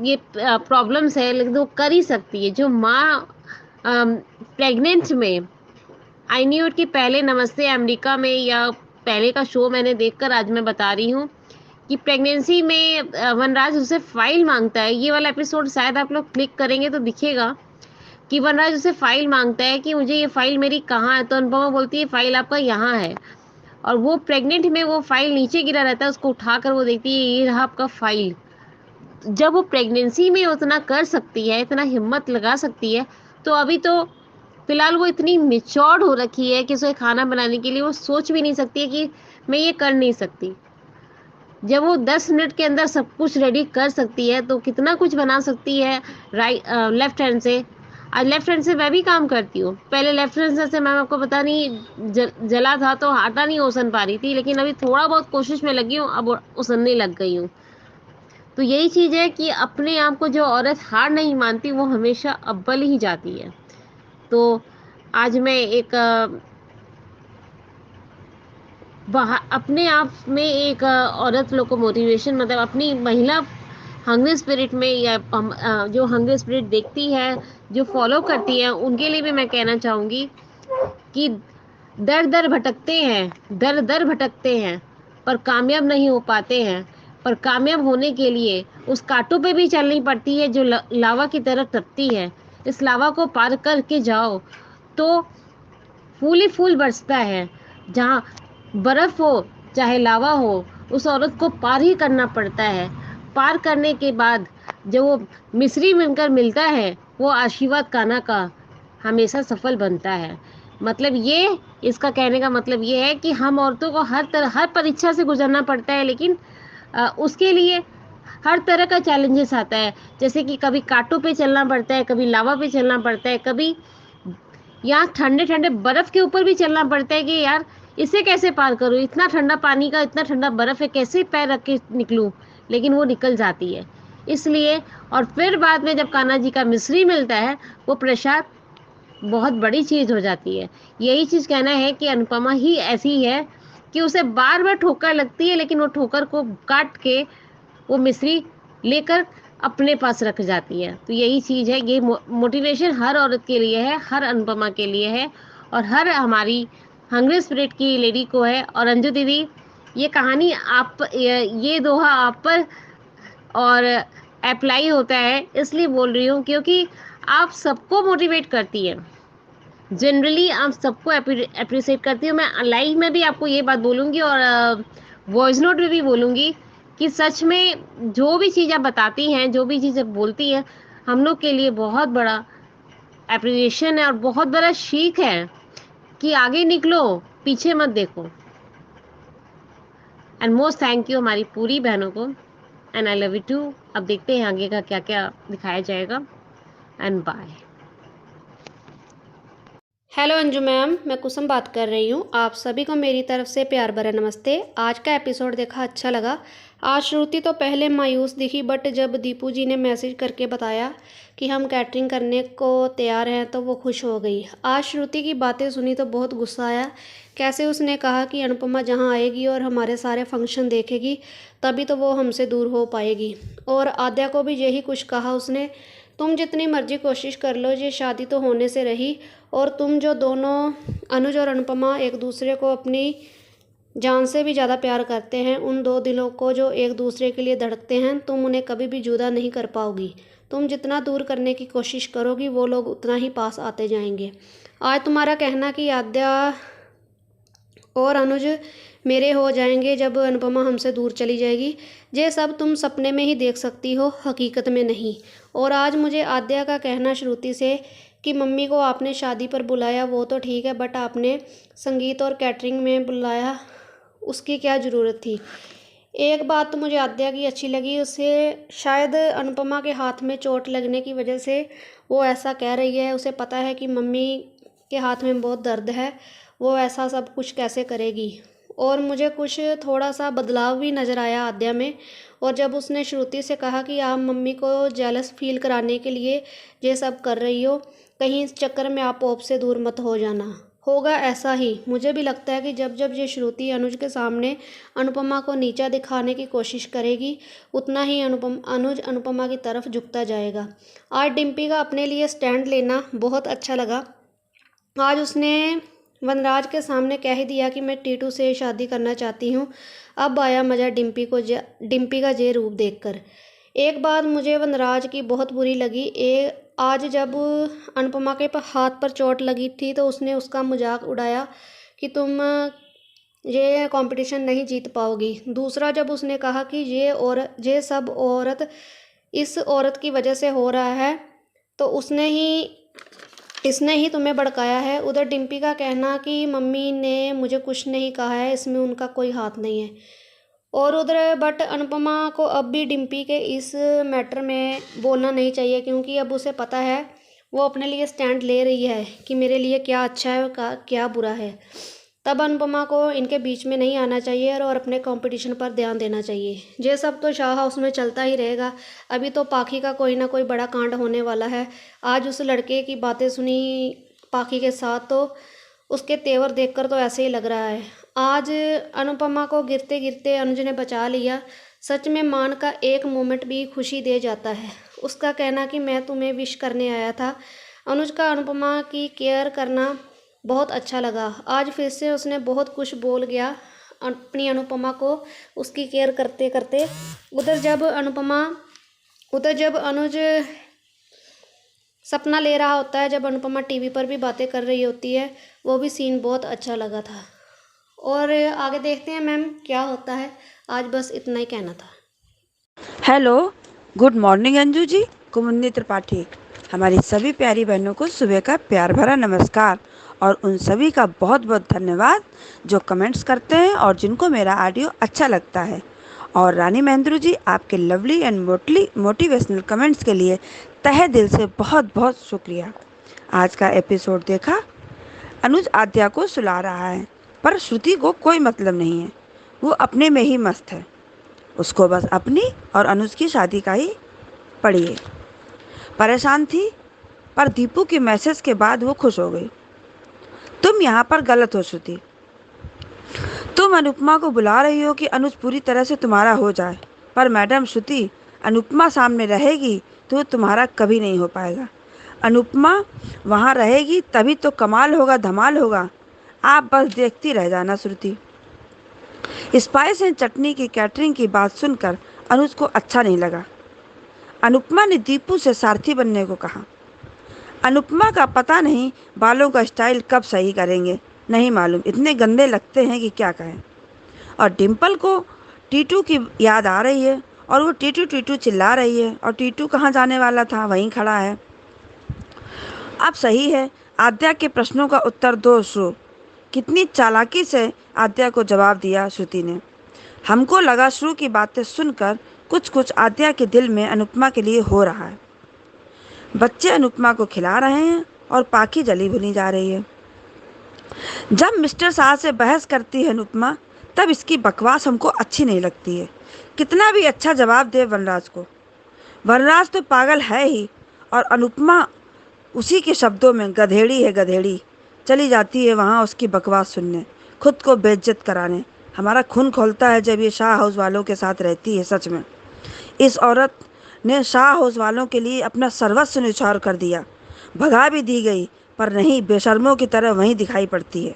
ये प्रॉब्लम्स है, लेकिन वो कर ही सकती है। जो माँ प्रेग्नेंट में, आई न्यू कि पहले नमस्ते अमेरिका में या पहले का शो मैंने देखकर आज मैं बता रही हूँ कि प्रेगनेंसी में वनराज उससे फाइल मांगता है। ये वाला एपिसोड शायद आप लोग क्लिक करेंगे तो दिखेगा कि वनराज उसे फाइल मांगता है कि मुझे ये फाइल मेरी कहाँ है, तो अनुपमा बोलती है फाइल आपका यहाँ है, और वो प्रेग्नेंट में वो फाइल नीचे गिरा रहता है, उसको उठाकर वो देखती है ये रहा आपका फाइल। जब वो प्रेगनेंसी में उतना कर सकती है, इतना हिम्मत लगा सकती है, तो अभी तो फिलहाल वो इतनी मेच्योर्ड हो रखी है कि उसे खाना बनाने के लिए वो सोच भी नहीं सकती है कि मैं ये कर नहीं सकती। जब वो 10 मिनट के अंदर सब कुछ रेडी कर सकती है तो कितना कुछ बना सकती है लेफ्ट हैंड से। आज लेफ्ट हैंड से मैं भी काम करती हूँ। पहले लेफ्ट हैंड से मैम आपको पता नहीं जला था तो आटा नहीं ओसन पा रही थी, लेकिन अभी थोड़ा बहुत कोशिश में लगी हूँ, अब ओसनने लग गई हूँ। तो यही चीज़ है कि अपने आप को जो औरत हार नहीं मानती वो हमेशा अव्वल ही जाती है। तो आज मैं एक अपने आप में एक औरत लोग को मोटिवेशन, मतलब अपनी महिला हंग्री स्पिरिट में, या जो हंग्री स्पिरिट देखती है, जो फॉलो करती है, उनके लिए भी मैं कहना चाहूँगी कि दर दर भटकते हैं, दर दर भटकते हैं, पर कामयाब नहीं हो पाते हैं। पर कामयाब होने के लिए उस कांटों पे भी चलनी पड़ती है जो लावा की तरह तपती है। इस लावा को पार करके जाओ तो फूल ही फूल बरसता है। जहाँ बर्फ हो चाहे लावा हो, उस औरत को पार ही करना पड़ता है। पार करने के बाद जब वो मिस्री मिलकर मिलता है, वो आशीर्वाद कान्हा का हमेशा सफल बनता है। मतलब ये, इसका कहने का मतलब ये है कि हम औरतों को हर परीक्षा से गुजरना पड़ता है, लेकिन उसके लिए हर तरह का चैलेंजेस आता है। जैसे कि कभी कांटों पे चलना पड़ता है, कभी लावा पे चलना पड़ता है, कभी यहाँ ठंडे ठंडे बर्फ के ऊपर भी चलना पड़ता है कि यार इसे कैसे पार करूँ, इतना ठंडा पानी का, इतना ठंडा बर्फ है, कैसे पैर रख के निकलूँ, लेकिन वो निकल जाती है। इसलिए, और फिर बाद में जब कान्हा जी का मिश्री मिलता है, वो प्रसाद बहुत बड़ी चीज़ हो जाती है। यही चीज़ कहना है कि अनुपमा ही ऐसी है कि उसे बार बार ठोकर लगती है, लेकिन वो ठोकर को काट के वो मिश्री लेकर अपने पास रख जाती है। तो यही चीज़ है, ये मोटिवेशन हर औरत के लिए है, हर अनुपमा के लिए है, और हर हमारी हंग्री स्पिरिट की लेडी को है। और अंजू दीदी, ये कहानी आप, ये दोहा आप पर और अप्लाई होता है, इसलिए बोल रही हूँ क्योंकि आप सबको मोटिवेट करती है। जनरली आप सबको अप्रिशिएट करती हूँ। मैं लाइव में भी आपको ये बात बोलूँगी और वॉइस नोट में भी बोलूँगी कि सच में जो भी चीज़ आप बताती हैं, जो भी चीज़ आप बोलती हैं, हम लोग के लिए बहुत बड़ा अप्रिसिएशन है और बहुत बड़ा सीख है कि आगे निकलो, पीछे मत देखो। एंड मोस्ट थैंक यू हमारी पूरी बहनों को, and I love you too. अब देखते हैं आगे का क्या क्या दिखाया जाएगा, and bye. Hello Anju ma'am, मैं कुसुम बात कर रही हूँ। आप सभी को मेरी तरफ से प्यार भरा नमस्ते। आज का एपिसोड देखा, अच्छा लगा। आज श्रुति तो पहले मायूस दिखी, बट जब दीपू जी ने मैसेज करके बताया कि हम कैटरिंग करने को तैयार हैं तो वो खुश हो गई। आज श्रुति की बातें सुनी तो बहुत गुस्सा आया। कैसे उसने कहा कि अनुपमा जहाँ आएगी और हमारे सारे फंक्शन देखेगी तभी तो वो हमसे दूर हो पाएगी। और आद्या को भी यही कुछ कहा उसने, तुम जितनी मर्जी कोशिश कर लो, ये शादी तो होने से रही, और तुम जो दोनों अनुज और अनुपमा एक दूसरे को अपनी जान से भी ज़्यादा प्यार करते हैं, उन दो दिलों को जो एक दूसरे के लिए धड़कते हैं, तुम उन्हें कभी भी जुदा नहीं कर पाओगी। तुम जितना दूर करने की कोशिश करोगी वो लोग उतना ही पास आते जाएंगे। आज तुम्हारा कहना कि आद्या और अनुज मेरे हो जाएंगे जब अनुपमा हमसे दूर चली जाएगी, ये सब तुम सपने में ही देख सकती हो, हकीकत में नहीं। और आज मुझे आद्या का कहना श्रुति से कि मम्मी को आपने शादी पर बुलाया वो तो ठीक है, बट आपने संगीत और कैटरिंग में बुलाया, उसकी क्या ज़रूरत थी। एक बात तो मुझे आद्या की अच्छी लगी, उसे शायद अनुपमा के हाथ में चोट लगने की वजह से वो ऐसा कह रही है। उसे पता है कि मम्मी के हाथ में बहुत दर्द है, वो ऐसा सब कुछ कैसे करेगी। और मुझे कुछ थोड़ा सा बदलाव भी नज़र आया आद्या में। और जब उसने श्रुति से कहा कि आप मम्मी को जेलस फील कराने के लिए ये सब कर रही हो, कहीं इस चक्कर में आप ओप से दूर मत हो जाना। होगा ऐसा ही, मुझे भी लगता है कि जब जब ये श्रुति अनुज के सामने अनुपमा को नीचा दिखाने की कोशिश करेगी, उतना ही अनुज अनुपमा की तरफ झुकता जाएगा। आज डिम्पी का अपने लिए स्टैंड लेना बहुत अच्छा लगा। आज उसने वनराज के सामने कह ही दिया कि मैं टीटू से शादी करना चाहती हूँ। अब आया मज़ा डिम्पी का ये रूप देखकर। एक बात मुझे वनराज की बहुत बुरी लगी। आज जब अनुपमा के हाथ पर चोट लगी थी तो उसने उसका मजाक उड़ाया कि तुम ये कंपटीशन नहीं जीत पाओगी। दूसरा, जब उसने कहा कि ये सब औरत इस औरत की वजह से हो रहा है तो इसने ही तुम्हें भड़काया है। उधर डिम्पी का कहना कि मम्मी ने मुझे कुछ नहीं कहा है, इसमें उनका कोई हाथ नहीं है। और उधर बट अनुपमा को अब भी डिम्पी के इस मैटर में बोलना नहीं चाहिए, क्योंकि अब उसे पता है वो अपने लिए स्टैंड ले रही है कि मेरे लिए क्या अच्छा है और क्या बुरा है। तब अनुपमा को इनके बीच में नहीं आना चाहिए और अपने कंपटीशन पर ध्यान देना चाहिए। ये सब तो शाह हाउस में चलता ही रहेगा। अभी तो पाखी का कोई ना कोई बड़ा कांड होने वाला है। आज उस लड़के की बातें सुनी पाखी के साथ तो उसके तेवर देखकर तो ऐसे ही लग रहा है। आज अनुपमा को गिरते गिरते अनुज ने बचा लिया। सच में मान का एक मोमेंट भी खुशी दे जाता है। उसका कहना कि मैं तुम्हें विश करने आया था। अनुज का अनुपमा की केयर करना बहुत अच्छा लगा। आज फिर से उसने बहुत कुछ बोल गया अपनी अनुपमा को उसकी केयर करते करते। उधर जब अनुज सपना ले रहा होता है, जब अनुपमा टीवी पर भी बातें कर रही होती है, वो भी सीन बहुत अच्छा लगा था। और आगे देखते हैं मैम क्या होता है। आज बस इतना ही कहना था। Hello, good morning Anju ji, कुमुदनी त्रिपाठी। हमारी सभी प्यारी बहनों को सुबह का प्यार भरा नमस्कार और उन सभी का बहुत बहुत धन्यवाद जो कमेंट्स करते हैं और जिनको मेरा ऑडियो अच्छा लगता है। और रानी महेंद्रू जी, आपके लवली एंड मोटिवेशनल कमेंट्स के लिए तहे दिल से बहुत बहुत शुक्रिया। आज का एपिसोड देखा? अनुज आद्या को सुला रहा है पर श्रुति को कोई मतलब नहीं है। वो अपने में ही मस्त है। उसको बस अपनी और अनुज की शादी का ही पड़ी है। परेशान थी पर दीपू के मैसेज के बाद वो खुश हो गई। तुम यहाँ पर गलत हो श्रुति। तुम अनुपमा को बुला रही हो कि अनुज पूरी तरह से तुम्हारा हो जाए, पर मैडम श्रुति, अनुपमा सामने रहेगी तो तुम्हारा कभी नहीं हो पाएगा। अनुपमा वहाँ रहेगी तभी तो कमाल होगा, धमाल होगा। आप बस देखती रह जाना श्रुति। स्पाइस एंड चटनी की कैटरिंग की बात सुनकर अनुज को अच्छा नहीं लगा। अनुपमा ने दीपू से सारथी बनने को कहा। अनुपमा का पता नहीं बालों का स्टाइल कब सही करेंगे, नहीं मालूम, इतने गंदे लगते हैं कि क्या कहें। और डिम्पल को टीटू की याद आ रही है और वो टीटू टीटू चिल्ला रही है और टीटू कहाँ जाने वाला था, वहीं खड़ा है। अब सही है, आद्या के प्रश्नों का उत्तर दो श्रु। कितनी चालाकी से आद्या को जवाब दिया श्रुति ने। हमको लगा श्रु की बातें सुनकर कुछ कुछ आद्या के दिल में अनुपमा के लिए हो रहा है। बच्चे अनुपमा को खिला रहे हैं और पाखी जली भुनी जा रही है। जब मिस्टर शाह से बहस करती है अनुपमा, तब इसकी बकवास हमको अच्छी नहीं लगती है। कितना भी अच्छा जवाब दे वनराज को, वनराज तो पागल है ही। और अनुपमा उसी के शब्दों में गधेड़ी है, गधेड़ी। चली जाती है वहाँ उसकी बकवास सुनने, खुद को बेइज्जत कराने। हमारा खून खोलता है जब ये शाह हाउस वालों के साथ रहती है। सच में इस औरत ने शाह हाउस वालों के लिए अपना सर्वस्व न्यौछावर कर दिया। भगा भी दी गई पर नहीं, बेशर्मों की तरह वहीं दिखाई पड़ती है।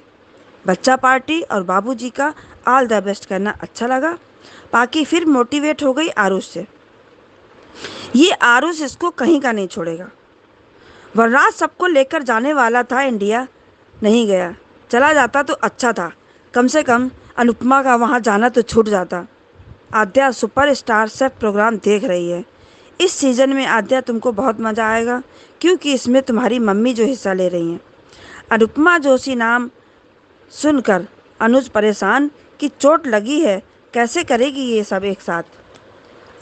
बच्चा पार्टी और बाबूजी का ऑल द बेस्ट करना अच्छा लगा। पाकी फिर मोटिवेट हो गई आरुष से। ये आरुष इसको कहीं का नहीं छोड़ेगा। वनराज सबको लेकर जाने वाला था इंडिया, नहीं गया। चला जाता तो अच्छा था, कम से कम अनुपमा का वहाँ जाना तो छूट जाता। आद्या सुपरस्टार शेफ प्रोग्राम देख रही है। इस सीज़न में आद्या तुमको बहुत मज़ा आएगा क्योंकि इसमें तुम्हारी मम्मी जो हिस्सा ले रही हैं। अनुपमा जोशी नाम सुनकर अनुज परेशान कि चोट लगी है, कैसे करेगी ये सब एक साथ।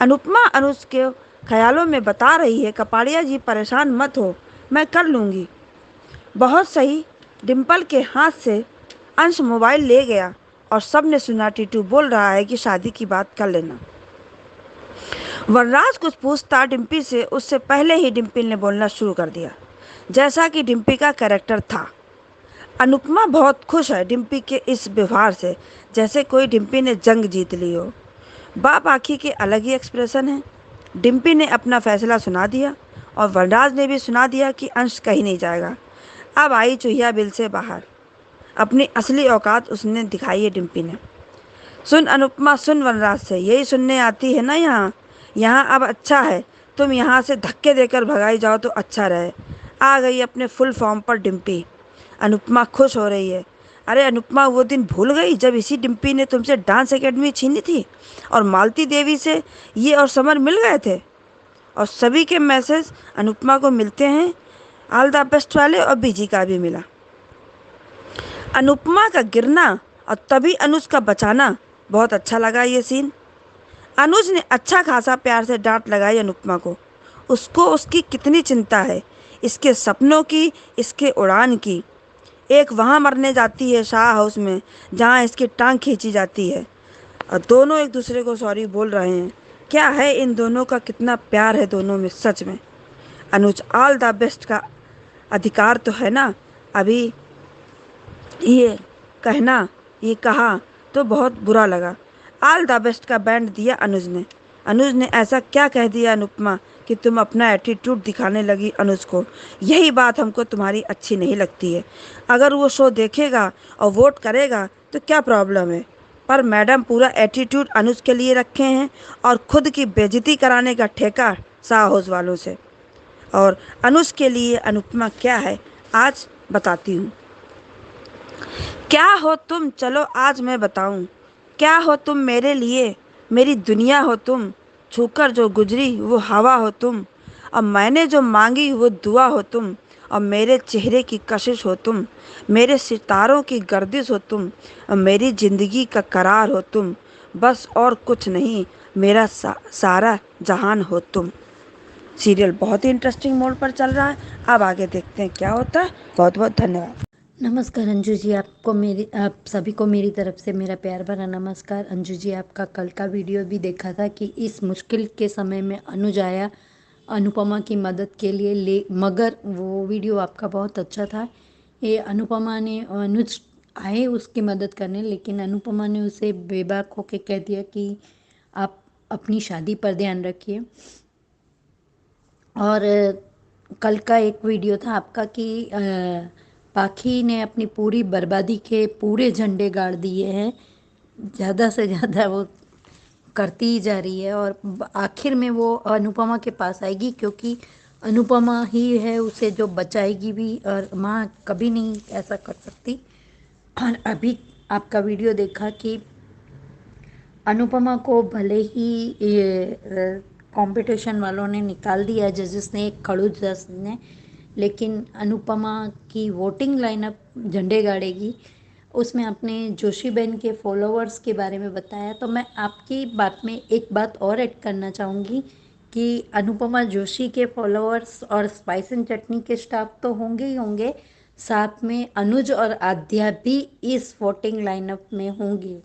अनुपमा अनुज के ख्यालों में बता रही है, कपाड़िया जी परेशान मत हो, मैं कर लूँगी। बहुत सही। डिम्पल के हाथ से अंश मोबाइल ले गया और सब ने सुना टीटू बोल रहा है कि शादी की बात कर लेना। वनराज कुछ पूछता डिम्पी से, उससे पहले ही डिम्पी ने बोलना शुरू कर दिया, जैसा कि डिम्पी का कैरेक्टर था। अनुपमा बहुत खुश है डिम्पी के इस व्यवहार से, जैसे कोई डिम्पी ने जंग जीत ली हो। बाप आखी के अलग ही एक्सप्रेशन है। डिम्पी ने अपना फैसला सुना दिया और वनराज ने भी सुना दिया कि अंश कहीं नहीं जाएगा। अब आई चूहिया बिल से बाहर। अपनी असली औकात उसने दिखाई है डिम्पी ने। सुन अनुपमा, सुन वनराज से यही सुनने आती है ना यहाँ। यहाँ अब अच्छा है, तुम यहाँ से धक्के देकर भगाई जाओ तो अच्छा रहे। आ गई अपने फुल फॉर्म पर डिम्पी। अनुपमा खुश हो रही है। अरे अनुपमा, वो दिन भूल गई जब इसी डिम्पी ने तुमसे डांस एकेडमी छीनी थी और मालती देवी से ये और समर मिल गए थे। और सभी के मैसेज अनुपमा को मिलते हैं, ऑल द बेस्ट वाले, और बीजी का भी मिला। अनुपमा का गिरना और तभी अनुज का बचाना, बहुत अच्छा लगा ये सीन। अनुज ने अच्छा खासा प्यार से डांट लगाई अनुपमा को। उसको उसकी कितनी चिंता है, इसके सपनों की, इसके उड़ान की। एक वहाँ मरने जाती है शाह हाउस में जहाँ इसकी टांग खींची जाती है, और दोनों एक दूसरे को सॉरी बोल रहे हैं। क्या है इन दोनों का, कितना प्यार है दोनों में सच में। अनुज, ऑल द बेस्ट का अधिकार तो है ना अभी ये कहना। ये कहा तो बहुत बुरा लगा। ऑल द बेस्ट का बैंड दिया अनुज ने। अनुज ने ऐसा क्या कह दिया अनुपमा कि तुम अपना एटीट्यूड दिखाने लगी अनुज को। यही बात हमको तुम्हारी अच्छी नहीं लगती है। अगर वो शो देखेगा और वोट करेगा तो क्या प्रॉब्लम है, पर मैडम पूरा एटीट्यूड अनुज के लिए रखे हैं और खुद की बेइज्जती कराने का ठेका शाह हाउस वालों से। और अनुज के लिए अनुपमा क्या है आज बताती हूँ। क्या हो तुम, चलो आज मैं बताऊं। क्या हो तुम मेरे लिए, मेरी दुनिया हो तुम। छूकर जो गुजरी वो हवा हो तुम, और मैंने जो मांगी वो दुआ हो तुम। और मेरे चेहरे की कशिश हो तुम, मेरे सितारों की गर्दिश हो तुम, और मेरी ज़िंदगी का करार हो तुम। बस और कुछ नहीं, मेरा सारा जहान हो तुम। सीरियल बहुत ही इंटरेस्टिंग मोड पर चल रहा है। अब आगे देखते हैं क्या होता है। बहुत बहुत धन्यवाद। नमस्कार अंजू जी, आप सभी को मेरी तरफ से मेरा प्यार भरा नमस्कार। अंजू जी, आपका कल का वीडियो भी देखा था कि इस मुश्किल के समय में अनुज आया अनुपमा की मदद के लिए, मगर वो वीडियो आपका बहुत अच्छा था। ये अनुपमा ने, अनुज आए उसकी मदद करने, लेकिन अनुपमा ने उसे बेबाक होके कह दिया कि आप अपनी शादी पर ध्यान रखिए। और कल का एक वीडियो था आपका कि पाखी ने अपनी पूरी बर्बादी के पूरे झंडे गाड़ दिए हैं। ज़्यादा से ज़्यादा वो करती ही जा रही है और आखिर में वो अनुपमा के पास आएगी, क्योंकि अनुपमा ही है उसे जो बचाएगी भी, और माँ कभी नहीं ऐसा कर सकती। और अभी आपका वीडियो देखा कि अनुपमा को भले ही ये कंपटीशन वालों ने निकाल दिया, जजेस ने, एक खड़ूस जज ने, लेकिन अनुपमा की वोटिंग लाइनअप झंडे गाड़ेगी। उसमें अपने जोशी बहन के फॉलोअर्स के बारे में बताया, तो मैं आपकी बात में एक बात और ऐड करना चाहूँगी कि अनुपमा जोशी के फॉलोअर्स और स्पाइस एंड चटनी के स्टाफ तो होंगे ही होंगे, साथ में अनुज और आद्या भी इस वोटिंग लाइनअप में होंगी।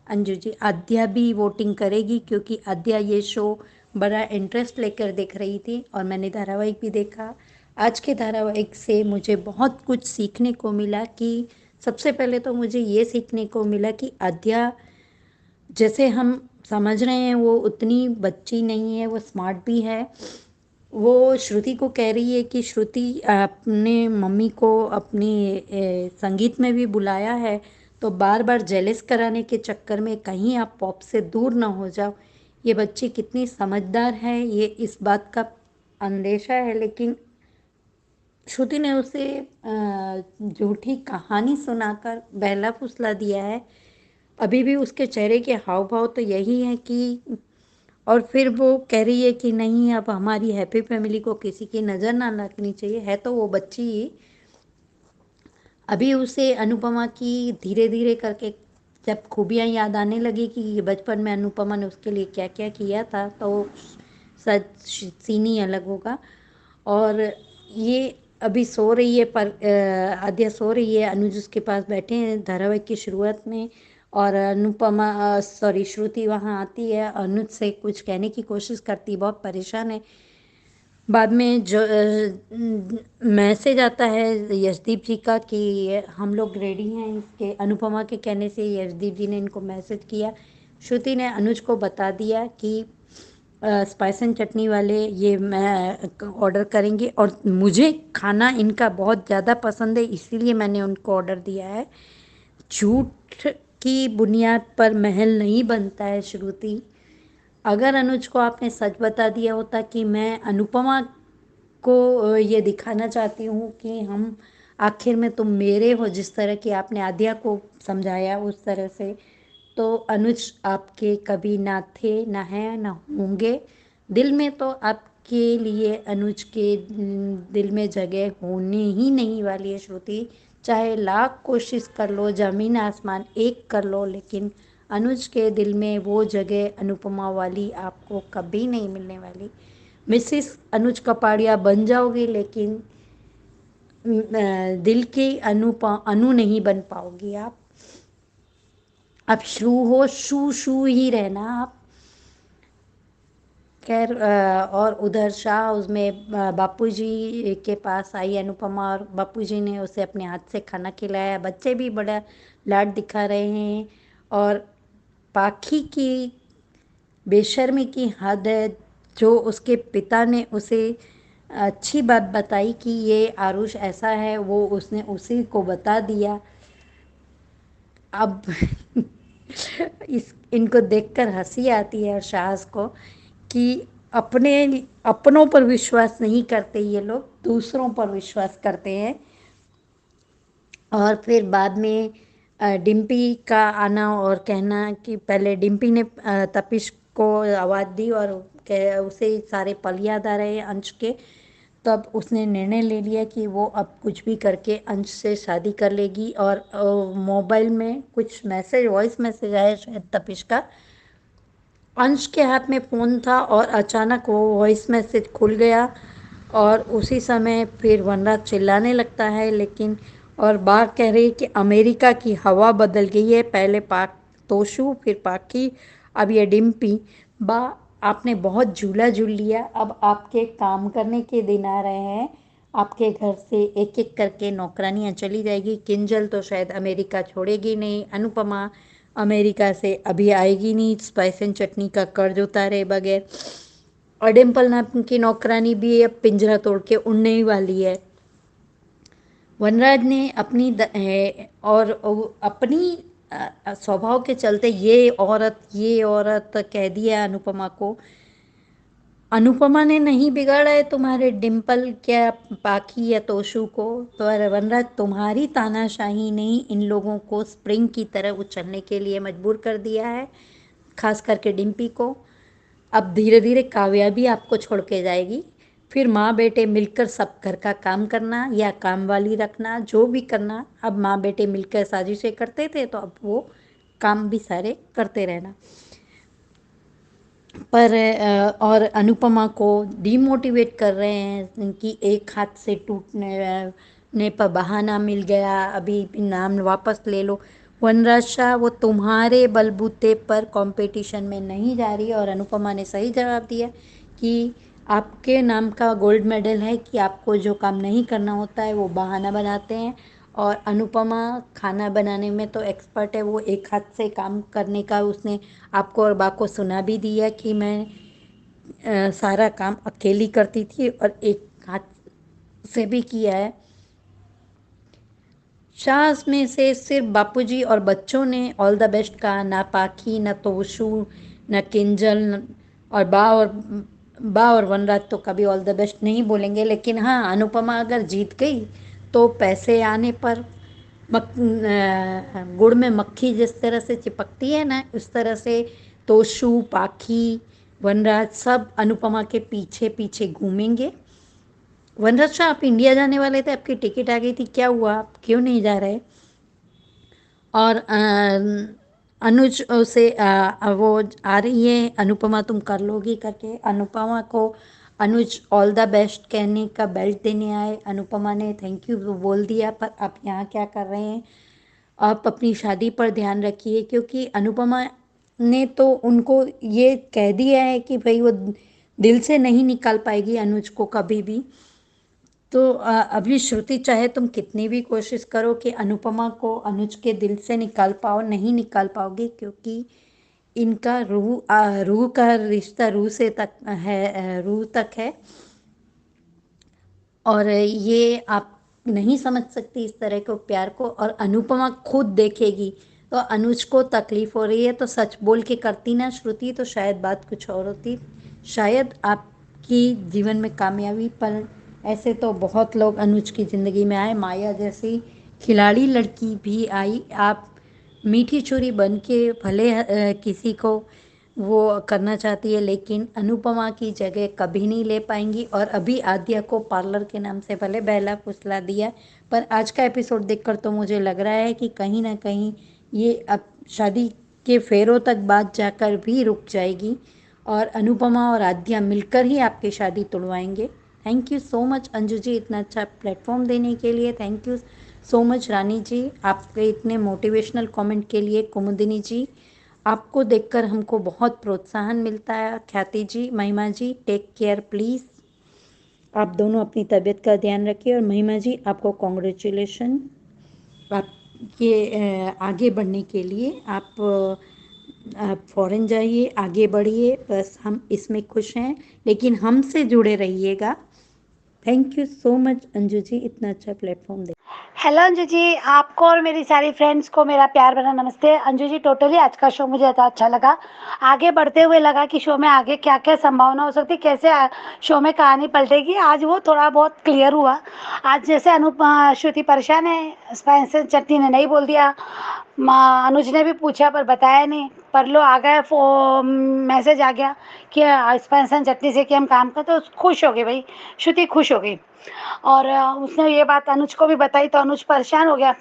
अंजू जी, आद्या भी वोटिंग करेगी क्योंकि आद्या ये शो बड़ा इंटरेस्ट लेकर देख रही थी और मैंने धारावाहिक भी देखा। आज के धारावाहिक से मुझे बहुत कुछ सीखने को मिला कि सबसे पहले तो मुझे ये सीखने को मिला कि आद्या, जैसे हम समझ रहे हैं, वो उतनी बच्ची नहीं है, वो स्मार्ट भी है। वो श्रुति को कह रही है कि श्रुति, आपने मम्मी को अपनी संगीत में भी बुलाया है, तो बार बार जेलस कराने के चक्कर में कहीं आप पॉप से दूर ना हो जाओ। ये बच्ची कितनी समझदार है, ये इस बात का अंदेशा है। लेकिन श्रुति ने उसे झूठी कहानी सुनाकर बहला फुसला दिया है। अभी भी उसके चेहरे के हाव भाव तो यही है कि, और फिर वो कह रही है कि नहीं, अब हमारी हैप्पी फैमिली को किसी की नज़र ना लगनी चाहिए। है तो वो बच्ची ही। अभी उसे अनुपमा की धीरे धीरे करके जब खूबियाँ याद आने लगी कि बचपन में अनुपमा ने उसके लिए क्या क्या किया था, तो सच सीन ही अलग होगा। और ये अभी सो रही है, पर आद्या सो रही है, अनुज उसके पास बैठे हैं धारावाहिक की शुरुआत में, और अनुपमा, सॉरी, श्रुति वहाँ आती है, अनुज से कुछ कहने की कोशिश करती, बहुत परेशान है। बाद में जो मैसेज आता है यशदीप जी का कि हम लोग रेडी हैं, इसके अनुपमा के कहने से यशदीप जी ने इनको मैसेज किया। श्रुति ने अनुज को बता दिया कि स्पाइस एंड चटनी वाले ये मैं ऑर्डर करेंगे, और मुझे खाना इनका बहुत ज़्यादा पसंद है, इसीलिए मैंने उनको ऑर्डर दिया है। झूठ की बुनियाद पर महल नहीं बनता है श्रुति। अगर अनुज को आपने सच बता दिया होता कि मैं अनुपमा को ये दिखाना चाहती हूँ कि हम आखिर में तुम मेरे हो, जिस तरह की आपने आद्या को समझाया उस तरह से, तो अनुज आपके कभी ना थे, ना हैं, ना होंगे। दिल में तो आपके लिए अनुज के दिल में जगह होने ही नहीं वाली है श्रुति। चाहे लाख कोशिश कर लो, जमीन आसमान एक कर लो, लेकिन अनुज के दिल में वो जगह अनुपमा वाली आपको कभी नहीं मिलने वाली। मिसिस अनुज कपाड़िया बन जाओगी, लेकिन दिल की अनु नहीं बन पाओगी आप। अब श्रू हो, शू शू ही रहना आप। खैर, और उधर शाह उसमें बापूजी के पास आई अनुपमा, और बापूजी ने उसे अपने हाथ से खाना खिलाया। बच्चे भी बड़ा लाड दिखा रहे हैं, और पाखी की बेशर्मी की हद है। जो उसके पिता ने उसे अच्छी बात बताई कि ये आरुष ऐसा है, वो उसने उसी को बता दिया। अब इनको देखकर हंसी आती है शाहज को कि अपनों पर विश्वास नहीं करते ये लोग, दूसरों पर विश्वास करते हैं। और फिर बाद में डिम्पी का आना और कहना कि पहले डिम्पी ने तपिश को आवाज़ दी और उसे सारे पल याद आ रहे हैं अंश के। तब उसने निर्णय ले लिया कि वो अब कुछ भी करके अंश से शादी कर लेगी। और मोबाइल में कुछ मैसेज, वॉइस मैसेज आया शायद तपिश का। अंश के हाथ में फ़ोन था और अचानक वो वॉइस मैसेज खुल गया, और उसी समय फिर वनराज चिल्लाने लगता है। लेकिन और बा कह रही कि अमेरिका की हवा बदल गई है, पहले पाक तोशु, फिर पाकी, अब ये डिम्पी। बा, आपने बहुत झूला झूल लिया, अब आपके काम करने के दिन आ रहे हैं। आपके घर से एक एक करके नौकरानियाँ चली जाएगी। किंजल तो शायद अमेरिका छोड़ेगी नहीं, अनुपमा अमेरिका से अभी आएगी नहीं स्पाइस एंड चटनी का कर्ज उतारे बगैर, और डिम्पल नाम की नौकरानी भी अब पिंजरा तोड़ के उड़ने ही वाली है। वनराज ने अपनी अपनी स्वभाव के चलते ये औरत कह दिया अनुपमा को। अनुपमा ने नहीं बिगाड़ा है तुम्हारे डिम्पल क्या पाखी या तोशु को, तो वनराज तुम्हारी तानाशाही ने इन लोगों को स्प्रिंग की तरह उछलने के लिए मजबूर कर दिया है, खास करके डिम्पी को। अब धीरे धीरे काव्या भी आपको छोड़ के जाएगी। फिर माँ बेटे मिलकर सब घर का काम करना या काम वाली रखना, जो भी करना। अब माँ बेटे मिलकर साजिशें करते थे, तो अब वो काम भी सारे करते रहना। पर और अनुपमा को डीमोटिवेट कर रहे हैं कि एक हाथ से टूटने पर बहाना मिल गया, अभी नाम वापस ले लो। वनराज शाह, वो तुम्हारे बलबूते पर कंपटीशन में नहीं जा रही। और अनुपमा ने सही जवाब दिया कि आपके नाम का गोल्ड मेडल है कि आपको जो काम नहीं करना होता है वो बहाना बनाते हैं। और अनुपमा खाना बनाने में तो एक्सपर्ट है, वो एक हाथ से काम करने का उसने आपको और बा को सुना भी दिया कि मैं सारा काम अकेली करती थी और एक हाथ से भी किया है। शाह में से सिर्फ बापूजी और बच्चों ने ऑल द बेस्ट कहा, ना पाखी, ना तोशु, ना किंजल, और बा और वनराज तो कभी ऑल द बेस्ट नहीं बोलेंगे। लेकिन हाँ, अनुपमा अगर जीत गई तो पैसे आने पर गुड़ में मक्खी जिस तरह से चिपकती है ना, उस तरह से तोशु, पाखी, वनराज सब अनुपमा के पीछे पीछे घूमेंगे। वनराज शाह, आप इंडिया जाने वाले थे, आपकी टिकट आ गई थी, क्या हुआ, आप क्यों नहीं जा रहे? और अनुज से वो आ रही है, अनुपमा तुम कर लोगी करके अनुपमा को अनुज ऑल द बेस्ट कहने का बेल्ट देने आए। अनुपमा ने थैंक यू बोल दिया, पर आप यहाँ क्या कर रहे हैं? आप अपनी शादी पर ध्यान रखिए, क्योंकि अनुपमा ने तो उनको ये कह दिया है कि भाई वो दिल से नहीं निकाल पाएगी अनुज को कभी भी। तो अभी श्रुति, चाहे तुम कितनी भी कोशिश करो कि अनुपमा को अनुज के दिल से निकाल पाओ, नहीं निकाल पाओगी, क्योंकि इनका रूह का रिश्ता रूह से तक है, रूह तक है। और ये आप नहीं समझ सकती इस तरह के प्यार को। और अनुपमा खुद देखेगी तो अनुज को तकलीफ हो रही है तो सच बोल के करती ना श्रुति, तो शायद बात कुछ और होती। शायद आपकी जीवन में कामयाबी, पर ऐसे तो बहुत लोग अनुज की ज़िंदगी में आए। माया जैसी खिलाड़ी लड़की भी आई। आप मीठी छुरी बन के भले किसी को वो करना चाहती है, लेकिन अनुपमा की जगह कभी नहीं ले पाएंगी। और अभी आद्या को पार्लर के नाम से भले बहला फुसला दिया, पर आज का एपिसोड देखकर तो मुझे लग रहा है कि कहीं ना कहीं ये अब शादी के फेरों तक बात जाकर भी रुक जाएगी और अनुपमा और आद्या मिलकर ही आपकी शादी तुड़वाएंगे। Thank you so much Anju ji, इतना अच्छा प्लेटफॉर्म देने के लिए। Thank you so much Rani ji, आपके इतने मोटिवेशनल कमेंट के लिए। कुमुदिनी जी, आपको देखकर हमको बहुत प्रोत्साहन मिलता है। ख्याति जी, महिमा जी, टेक केयर प्लीज़। आप दोनों अपनी तबीयत का ध्यान रखिए। और महिमा जी, आपको कॉन्ग्रेचुलेशन आपके आगे बढ़ने के लिए। आप फ़ॉरेन जाइए, आगे बढ़िए, बस हम इसमें खुश हैं, लेकिन हमसे जुड़े रहिएगा। Thank you so much Anju ji, इतना अच्छा प्लेटफॉर्म दे। हेलो अंजू जी, आपको और मेरी सारी फ्रेंड्स को मेरा प्यार भरा नमस्ते। अंजू जी, टोटली आज का शो मुझे अच्छा लगा। आगे बढ़ते हुए लगा कि शो में आगे क्या क्या संभावना हो सकती, कैसे शो में कहानी पलटेगी, आज वो थोड़ा बहुत क्लियर हुआ। आज जैसे श्रुति परेशान है, स्पाइसी चटनी ने नहीं बोल दिया, अनुज ने भी पूछा पर बताया नहीं, पर लो आ गया मैसेज आ गया कि स्पाइसी चटनी से कि हम काम करते, तो खुश हो गई भाई, श्रुति खुश हो गई। और उसने ये बात अनुज को भी बताई तो अनुज परेशान हो गया।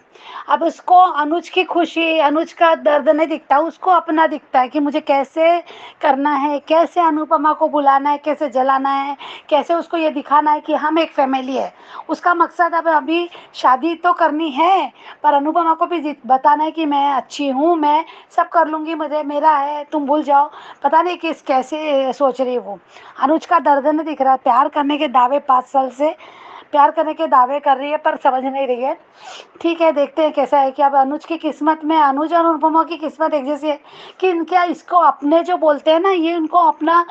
अब उसको अनुज की खुशी, अनुज का दर्द नहीं दिखता, उसको अपना दिखता है कि मुझे कैसे करना है, कैसे अनुपमा को बुलाना है, कैसे जलाना है, कैसे उसको ये दिखाना है कि हम एक फैमिली है। उसका मकसद अब अभी शादी तो करनी है, पर अनुपमा को भी बताना है कि मैं अच्छी हूँ, मैं सब कर लूँगी, मुझे मेरा है, तुम भूल जाओ। पता नहीं किस कैसे सोच रही है वो। अनुज का दर्द नहीं दिख रहा। प्यार करने के दावे 5 साल से प्यार करने के दावे कर रही है पर समझ नहीं रही है। ठीक है, देखते हैं कैसा है कि अब अनुज की किस्मत में, अनुज और अनुपमा की किस्मत एक जैसी है कि इनके इसको अपने जो बोलते हैं ना, ये उनको अपना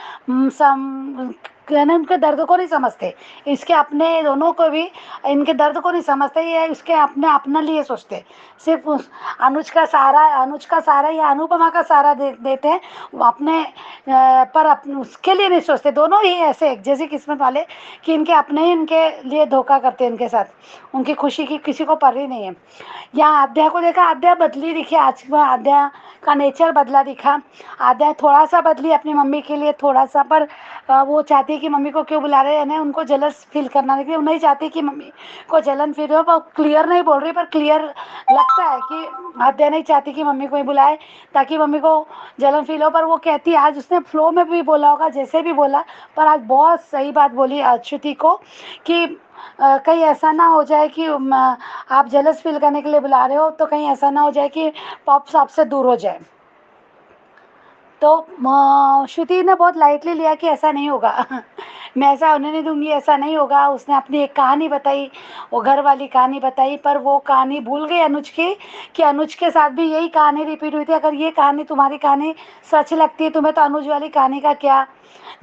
उनके दर्द को नहीं समझते। इसके अपने दोनों को भी इनके दर्द को नहीं समझते, ये इसके अपने अपना लिए सोचते। सिर्फ अनुज का सहारा या अनुपमा का सहारा देते हैं वो अपने पर उसके लिए नहीं सोचते। दोनों ही ऐसे एक जैसी किस्मत वाले कि इनके अपने ही इनके लिए धोखा करते हैं, इनके साथ उनकी खुशी की किसी को पड़ी नहीं है। यहाँ आद्या को देखा, आद्या बदली दिखी, आज आद्या का नेचर बदला दिखा। आद्या थोड़ा सा बदली अपनी मम्मी के लिए, थोड़ा सा, पर वो चाहती है कि मम्मी को क्यों बुला रहे हैं, उन्हें उनको जलस फील करना नहीं, वो नहीं चाहती कि मम्मी को जलन फील हो। पर क्लियर नहीं बोल रही, पर क्लियर लगता है कि आद्या नहीं चाहती कि मम्मी को ही बुलाए ताकि मम्मी को जलन फील हो। पर वो कहती है, आज उसने फ्लो में भी बोला होगा, जैसे भी बोला, पर आज बहुत सही बात बोली श्रुति को कि कहीं ऐसा ना हो जाए कि आप जेलस फील करने के लिए बुला रहे हो, तो कहीं ऐसा ना हो जाए कि पॉप्स आपसे दूर हो जाए। तो श्रुति ने बहुत लाइटली लिया कि ऐसा नहीं होगा मैं ऐसा होने नहीं दूंगी, ऐसा नहीं होगा। उसने अपनी एक कहानी बताई, वो घर वाली कहानी बताई, पर वो कहानी भूल गई अनुज की कि अनुज के साथ भी यही कहानी रिपीट हुई थी। अगर ये कहानी, तुम्हारी कहानी सच लगती है तुम्हें, तो अनुज वाली कहानी का क्या।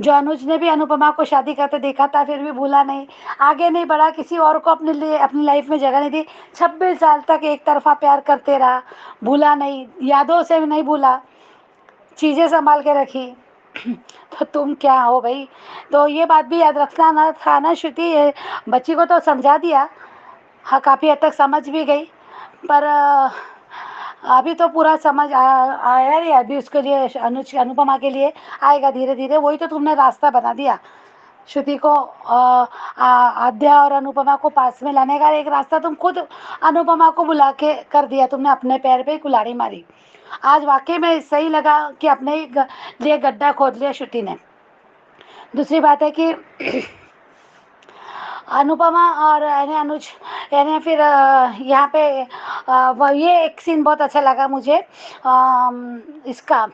जो अनुज ने भी अनुपमा को शादी करते देखा था, फिर भी भूला नहीं, आगे नहीं बढ़ा, किसी और को अपने लिए अपनी लाइफ में जगह नहीं दी। 26 साल तक एक तरफा प्यार करते रहा, भूला नहीं, यादों से नहीं भूला, चीज़ें संभाल के रखी तो तुम क्या हो भाई। तो ये बात भी याद रखना ना था ना श्रुति। बच्ची को तो समझा दिया, हाँ काफ़ी हद तक समझ भी गई, पर अभी तो पूरा समझ आया नहीं। अभी उसके लिए अनुपमा के लिए आएगा धीरे धीरे। वही तो तुमने रास्ता बना दिया श्रुति को, आद्या और अनुपमा को पास में लाने का एक रास्ता तुम खुद अनुपमा को बुला के कर दिया। तुमने अपने पैर पे कुल्हाड़ी मारी। आज वाकई में सही लगा कि अपने ही लिए गड्ढा खोद लिया श्रुति ने। दूसरी बात है कि अनुपमा और अनुज फिर यहाँ पे ये एक सीन बहुत अच्छा लगा मुझे, इसका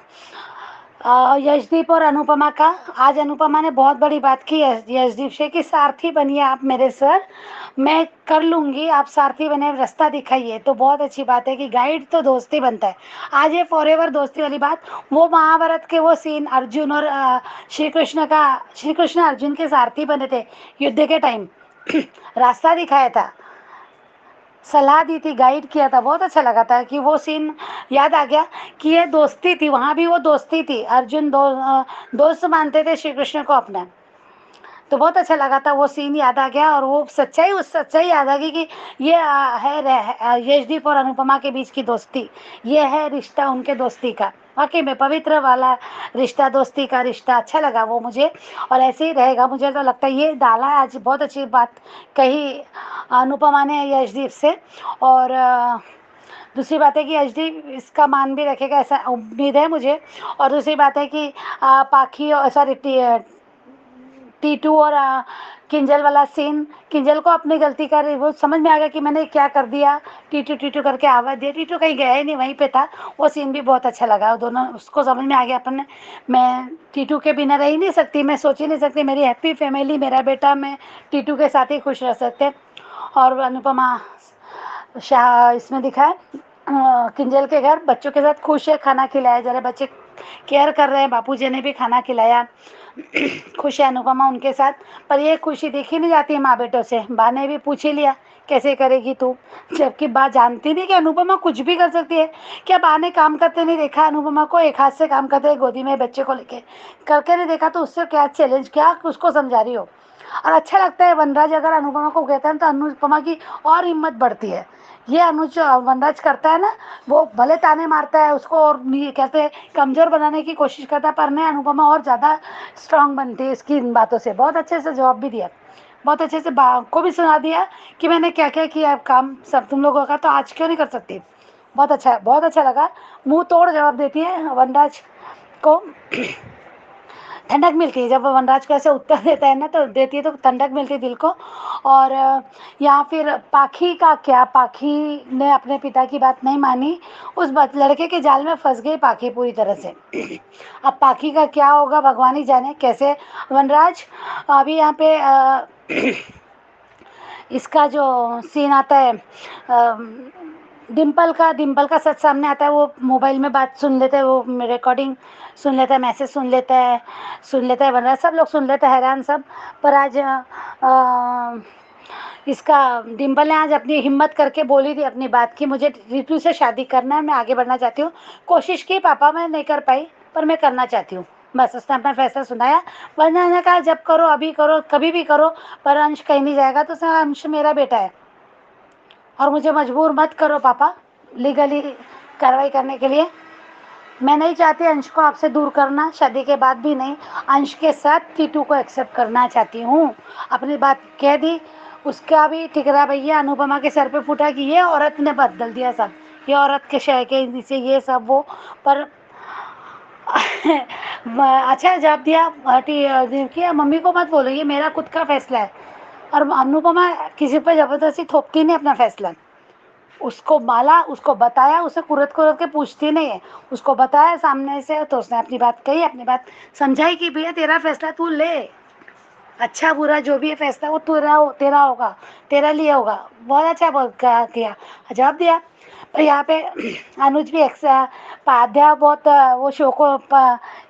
यशदीप और अनुपमा का। आज अनुपमा ने बहुत बड़ी बात की यशदीप से कि सारथी बनिए आप मेरे सर, मैं कर लूँगी, आप सारथी बने, रास्ता दिखाइए। तो बहुत अच्छी बात है कि गाइड तो दोस्ती बनता है। आज ये फॉरएवर दोस्ती वाली बात, वो महाभारत के वो सीन अर्जुन और श्री कृष्ण अर्जुन के सारथी बने थे युद्ध के टाइम रास्ता दिखाया था, सलाह दी थी, गाइड किया था। बहुत अच्छा लगा था कि वो सीन याद आ गया कि ये दोस्ती थी, वहाँ भी वो दोस्ती थी। अर्जुन दोस्त मानते थे श्री कृष्ण को अपना। तो बहुत अच्छा लगा था, वो सीन याद आ गया और वो सच्चाई याद आ गई कि ये यशदीप और अनुपमा के बीच की दोस्ती, ये है रिश्ता उनके दोस्ती का। वाकई में पवित्र वाला रिश्ता, दोस्ती का रिश्ता। अच्छा लगा वो मुझे, और ऐसे ही रहेगा। मुझे तो लगता है ये डाला आज बहुत अच्छी बात कही अनुपमा ने यशदीप से। और दूसरी बात है कि यशदीप इसका मान भी रखेगा, ऐसा उम्मीद है मुझे। और दूसरी बात है कि पाखी और सॉरी टीटू और किंजल वाला सीन, किंजल को अपनी गलती का वो समझ में आ गया कि मैंने क्या कर दिया, टीटू टीटू करके आवाज़ दिया। टीटू कहीं गया ही नहीं, वहीं पे था। वो सीन भी बहुत अच्छा लगा। दोनों उसको समझ में आ गया अपन ने, मैं टीटू के बिना रह ही नहीं सकती, मैं सोच ही नहीं सकती, मेरी हैप्पी फैमिली, मेरा बेटा, मैं टीटू के साथ ही खुश रह सकते। और अनुपमा शाह इसमें दिखा है किंजल के घर बच्चों के साथ खुश है, खाना खिलाया, जरा बच्चे केयर कर रहे हैं, बापूजी ने भी खाना खिलाया। खुश है अनुपमा उनके साथ। पर ये खुशी देखी नहीं जाती है माँ बेटों से। बा ने भी पूछ ही लिया कैसे करेगी तू, जबकि बा जानती थी कि अनुपमा कुछ भी कर सकती है। क्या बा ने काम करते नहीं देखा अनुपमा को, एक हाथ से काम करते हुए गोदी में बच्चे को लेके करके नहीं देखा? तो उससे क्या चैलेंज, क्या उसको समझा रही हो? और अच्छा लगता है वनराज अगर अनुपमा को कहता है तो अनुपमा की और हिम्मत बढ़ती है। ये अनुज वनराज करता है ना, वो भले ताने मारता है उसको और कहते हैं कमज़ोर बनाने की कोशिश करता है, पर नहीं, अनुपमा और ज़्यादा स्ट्रांग बनती है इसकी इन बातों से। बहुत अच्छे से जवाब भी दिया, बहुत अच्छे से को भी सुना दिया कि मैंने क्या क्या किया काम सब तुम लोगों का, तो आज क्यों नहीं कर सकती। बहुत अच्छा लगा। मुंह तोड़ जवाब देती है वनराज को। ठंडक मिलती है जब वनराज को ऐसे उत्तर देता है ना, तो देती है तो ठंडक मिलती है दिल को। और यहाँ फिर पाखी का क्या, पाखी ने अपने पिता की बात नहीं मानी, उस लड़के के जाल में फंस गई पाखी पूरी तरह से। अब पाखी का क्या होगा भगवान ही जाने कैसे। वनराज अभी यहाँ पे इसका जो सीन आता है डिम्पल का सच सामने आता है। वो मोबाइल में बात सुन लेते हैं, वो रिकॉर्डिंग सुन लेता है, मैसेज सुन लेता है वनराज, सब लोग सुन लेते हैं, हैरान सब। पर आज इसका डिम्पल ने आज अपनी हिम्मत करके बोली थी अपनी बात की, मुझे रितु से शादी करना है, मैं आगे बढ़ना चाहती हूँ। कोशिश की पापा, मैं नहीं कर पाई, पर मैं करना चाहती हूँ। बस उसने अपना फैसला सुनाया। वरना ने कहा जब करो, अभी करो, कभी भी करो, पर अंश कहीं नहीं जाएगा। तो उसने अंश मेरा बेटा है और मुझे मजबूर मत करो पापा लीगली कार्रवाई करने के लिए। मैं नहीं चाहती अंश को आपसे दूर करना, शादी के बाद भी नहीं। अंश के साथ टीटू को एक्सेप्ट करना चाहती हूँ। अपनी बात कह दी। उसका भी ठिकरा भैया अनुपमा के सर पे फूटा कि ये औरत ने बदल दिया सब, ये औरत के शय के नीचे ये सब वो। पर अच्छा जवाब दिया कि मम्मी को मत बोलो, ये मेरा खुद का फैसला है। और अनुपमा किसी पर ज़बरदस्ती थोपती नहीं अपना फैसला। उसको माला, उसको बताया, उसे कुरत के पूछती नहीं है, उसको बताया सामने से, तो उसने अपनी बात कही, अपनी बात समझाई कि भैया तेरा फैसला तू ले, अच्छा बुरा जो भी है फैसला वो तेरा होगा, तेरा लिए होगा। बहुत अच्छा किया, जवाब दिया। पर यहाँ पे अनुज भी पाध्या बहुत वो शो को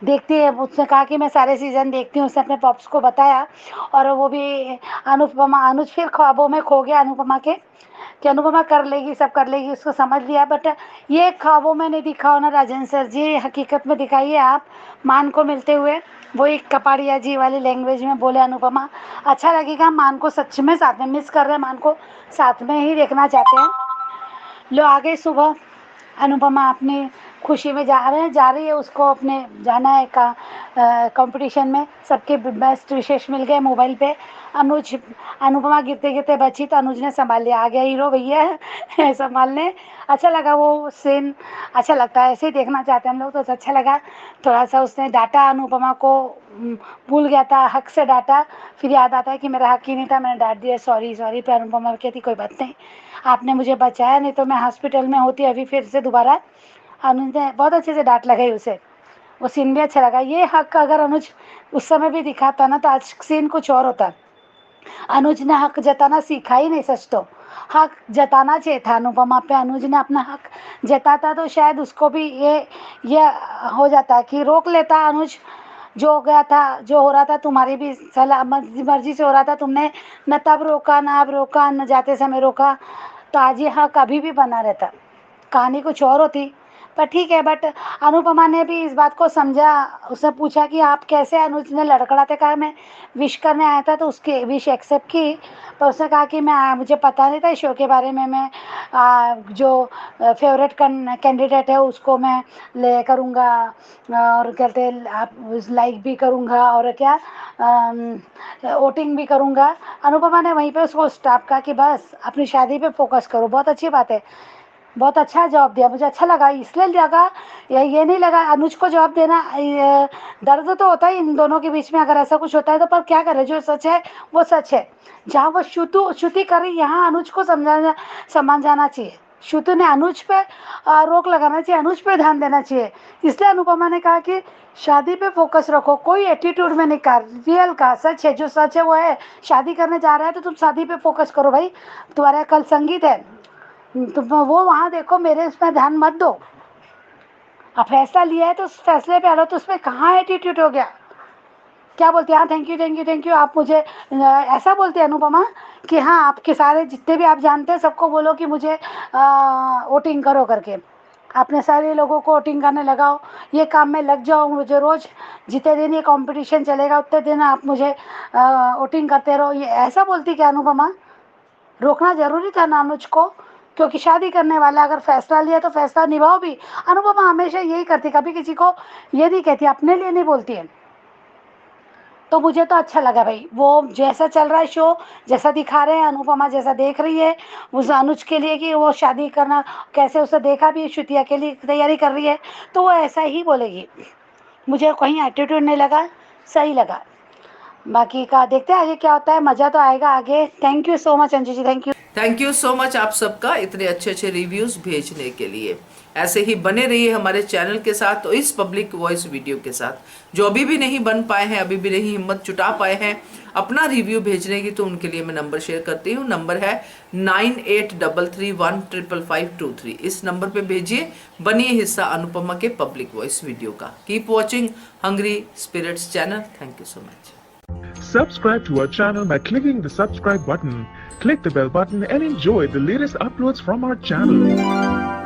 देखती है। उसने कहा कि मैं सारे सीज़न देखती हूँ, उसने अपने पॉप्स को बताया। और वो भी अनुज फिर ख्वाबों में खो गया अनुपमा के, कि अनुपमा कर लेगी, सब कर लेगी, उसको समझ लिया। बट ये ख्वाबों में नहीं दिखाओ ना राजन सर जी, हकीकत में दिखाइए आप मान को मिलते हुए। वो एक कपाड़िया जी वाली लैंग्वेज में बोले अनुपमा, अच्छा लगेगा। मान को सच में साथ में मिस कर रहे हैं, मान को साथ में ही देखना चाहते हैं। लो आ गई सुबह, अनुपमा अपनी खुशी में जा रही है, उसको अपने जाना है कंपटीशन में। सबके बेस्ट विशेष मिल गए मोबाइल पे। अनुपमा गिरते गिरते बची तो अनुज ने संभाल लिया, आ गया हीरो भैया संभालने। अच्छा लगा वो सीन, अच्छा लगता है, ऐसे ही देखना चाहते हैं हम लोग, तो अच्छा लगा। थोड़ा सा उसने डांटा अनुपमा को, भूल गया था, हक से डांटा, फिर याद आता है कि मेरा हक ही नहीं था, मैंने डांट दिया, सॉरी सॉरी। पर अनुपमा कहती कोई बात नहीं, आपने मुझे बचाया, नहीं तो मैं हॉस्पिटल में होती अभी फिर से दोबारा। अनुज ने बहुत अच्छे से डांट लगाई उसे। वो सीन भी अच्छा लगा। ये हक अगर अनुज उस समय भी दिखाता ना तो आज सीन कुछ और होता। अनुज ने हक जताना सीखा ही नहीं, सच तो हक जताना चाहिए था अनुपमा पे। अनुज ने अपना हक जताता तो शायद उसको भी ये हो जाता कि रोक लेता अनुज। जो हो गया था, जो हो रहा था तुम्हारी भी सलाह मर्जी से हो रहा था, तुमने न तब रोका न अब रोका न जाते समय रोका, तो आज ये हक अभी भी बना रहता, कहानी कुछ और होती। पर ठीक है, बट अनुपमा ने भी इस बात को समझा। उसने पूछा कि आप कैसे, अनुज ने लड़खड़ाते कहा मैं विश करने आया था, तो उसकी विश एक्सेप्ट की। तो उसने कहा कि मुझे पता नहीं था इस शो के बारे में, मैं जो फेवरेट कैंडिडेट है उसको मैं ले करूँगा और कहते आप लाइक भी करूँगा और क्या वोटिंग भी करूँगा। अनुपमा ने वहीं पे उसको स्टॉप कहा कि बस अपनी शादी पे फोकस करो। बहुत अच्छी बात है, बहुत अच्छा जवाब दिया, मुझे अच्छा लगा। इसलिए लगा ये नहीं लगा अनुज को जवाब देना, दर्द तो होता है इन दोनों के बीच में अगर ऐसा कुछ होता है तो, पर क्या करे, जो सच है वो सच है। जहाँ वो श्रुति कर रही, यहाँ अनुज को समझाना चाहिए। श्रुति ने अनुज पे रोक लगाना चाहिए, अनुज पे ध्यान देना चाहिए। इसलिए अनुपमा ने कहा कि शादी पे फोकस रखो, कोई एटीट्यूड में नहीं कहा, रियल का सच है, जो सच है वो है। शादी करने जा रहा है तो तुम शादी पे फोकस करो भाई, तुम्हारा कल संगीत है, तुम वो वहाँ देखो, मेरे उसमें ध्यान मत दो। अब फैसला लिया है तो उस फैसले पे अड़ो, तो उसमें कहाँ एटीट्यूड हो गया। क्या बोलते हैं, हाँ thank you thank you thank you, आप मुझे ऐसा बोलते हैं अनुपमा कि हाँ आपके सारे जितने भी आप जानते हैं सबको बोलो कि मुझे वोटिंग करो करके, अपने सारे लोगों को वोटिंग करने लगाओ, ये काम में लग जाओ। मुझे रोज़ जितने दिन ये कंपटीशन चलेगा उतने दिन आप मुझे वोटिंग करते रहो, ये ऐसा बोलती क्या अनुपमा? रोकना जरूरी था ना अनुज को, क्योंकि शादी करने वाला अगर फैसला लिया तो फैसला निभाओ भी। अनुपमा हमेशा यही करती, कभी किसी को ये नहीं कहती, अपने लिए नहीं बोलती है। तो मुझे तो अच्छा लगा भाई, वो जैसा चल रहा है शो, जैसा दिखा रहे हैं, अनुपमा जैसा देख रही है उस अनुज के लिए कि वो शादी करना कैसे, उसे देखा भी श्रुति अकेली तैयारी कर रही है तो वो ऐसा ही बोलेगी। मुझे कहीं एटीट्यूड नहीं लगा, सही लगा। बाकी का देखते हैं आगे क्या होता है, मज़ा तो आएगा आगे। Thank you so much Anju ji, thank you so much आप सबका इतने अच्छे अच्छे रिव्यूज भेजने के लिए। ऐसे ही बने रहिए हमारे चैनल के साथ, तो इस पब्लिक वॉइस वीडियो के साथ। जो अभी भी नहीं बन पाए हैं, अभी भी नहीं हिम्मत जुटा पाए हैं अपना रिव्यू भेजने की, तो उनके लिए मैं नंबर शेयर करती हूँ। नंबर है 9833155523। इस नंबर पे भेजिए, बनिए हिस्सा अनुपमा के पब्लिक वॉइस वीडियो का। Keep watching Hungry Spirits channel. Thank you so much. Subscribe to our channel by clicking the subscribe button. Click the bell button and enjoy the latest uploads from our channel.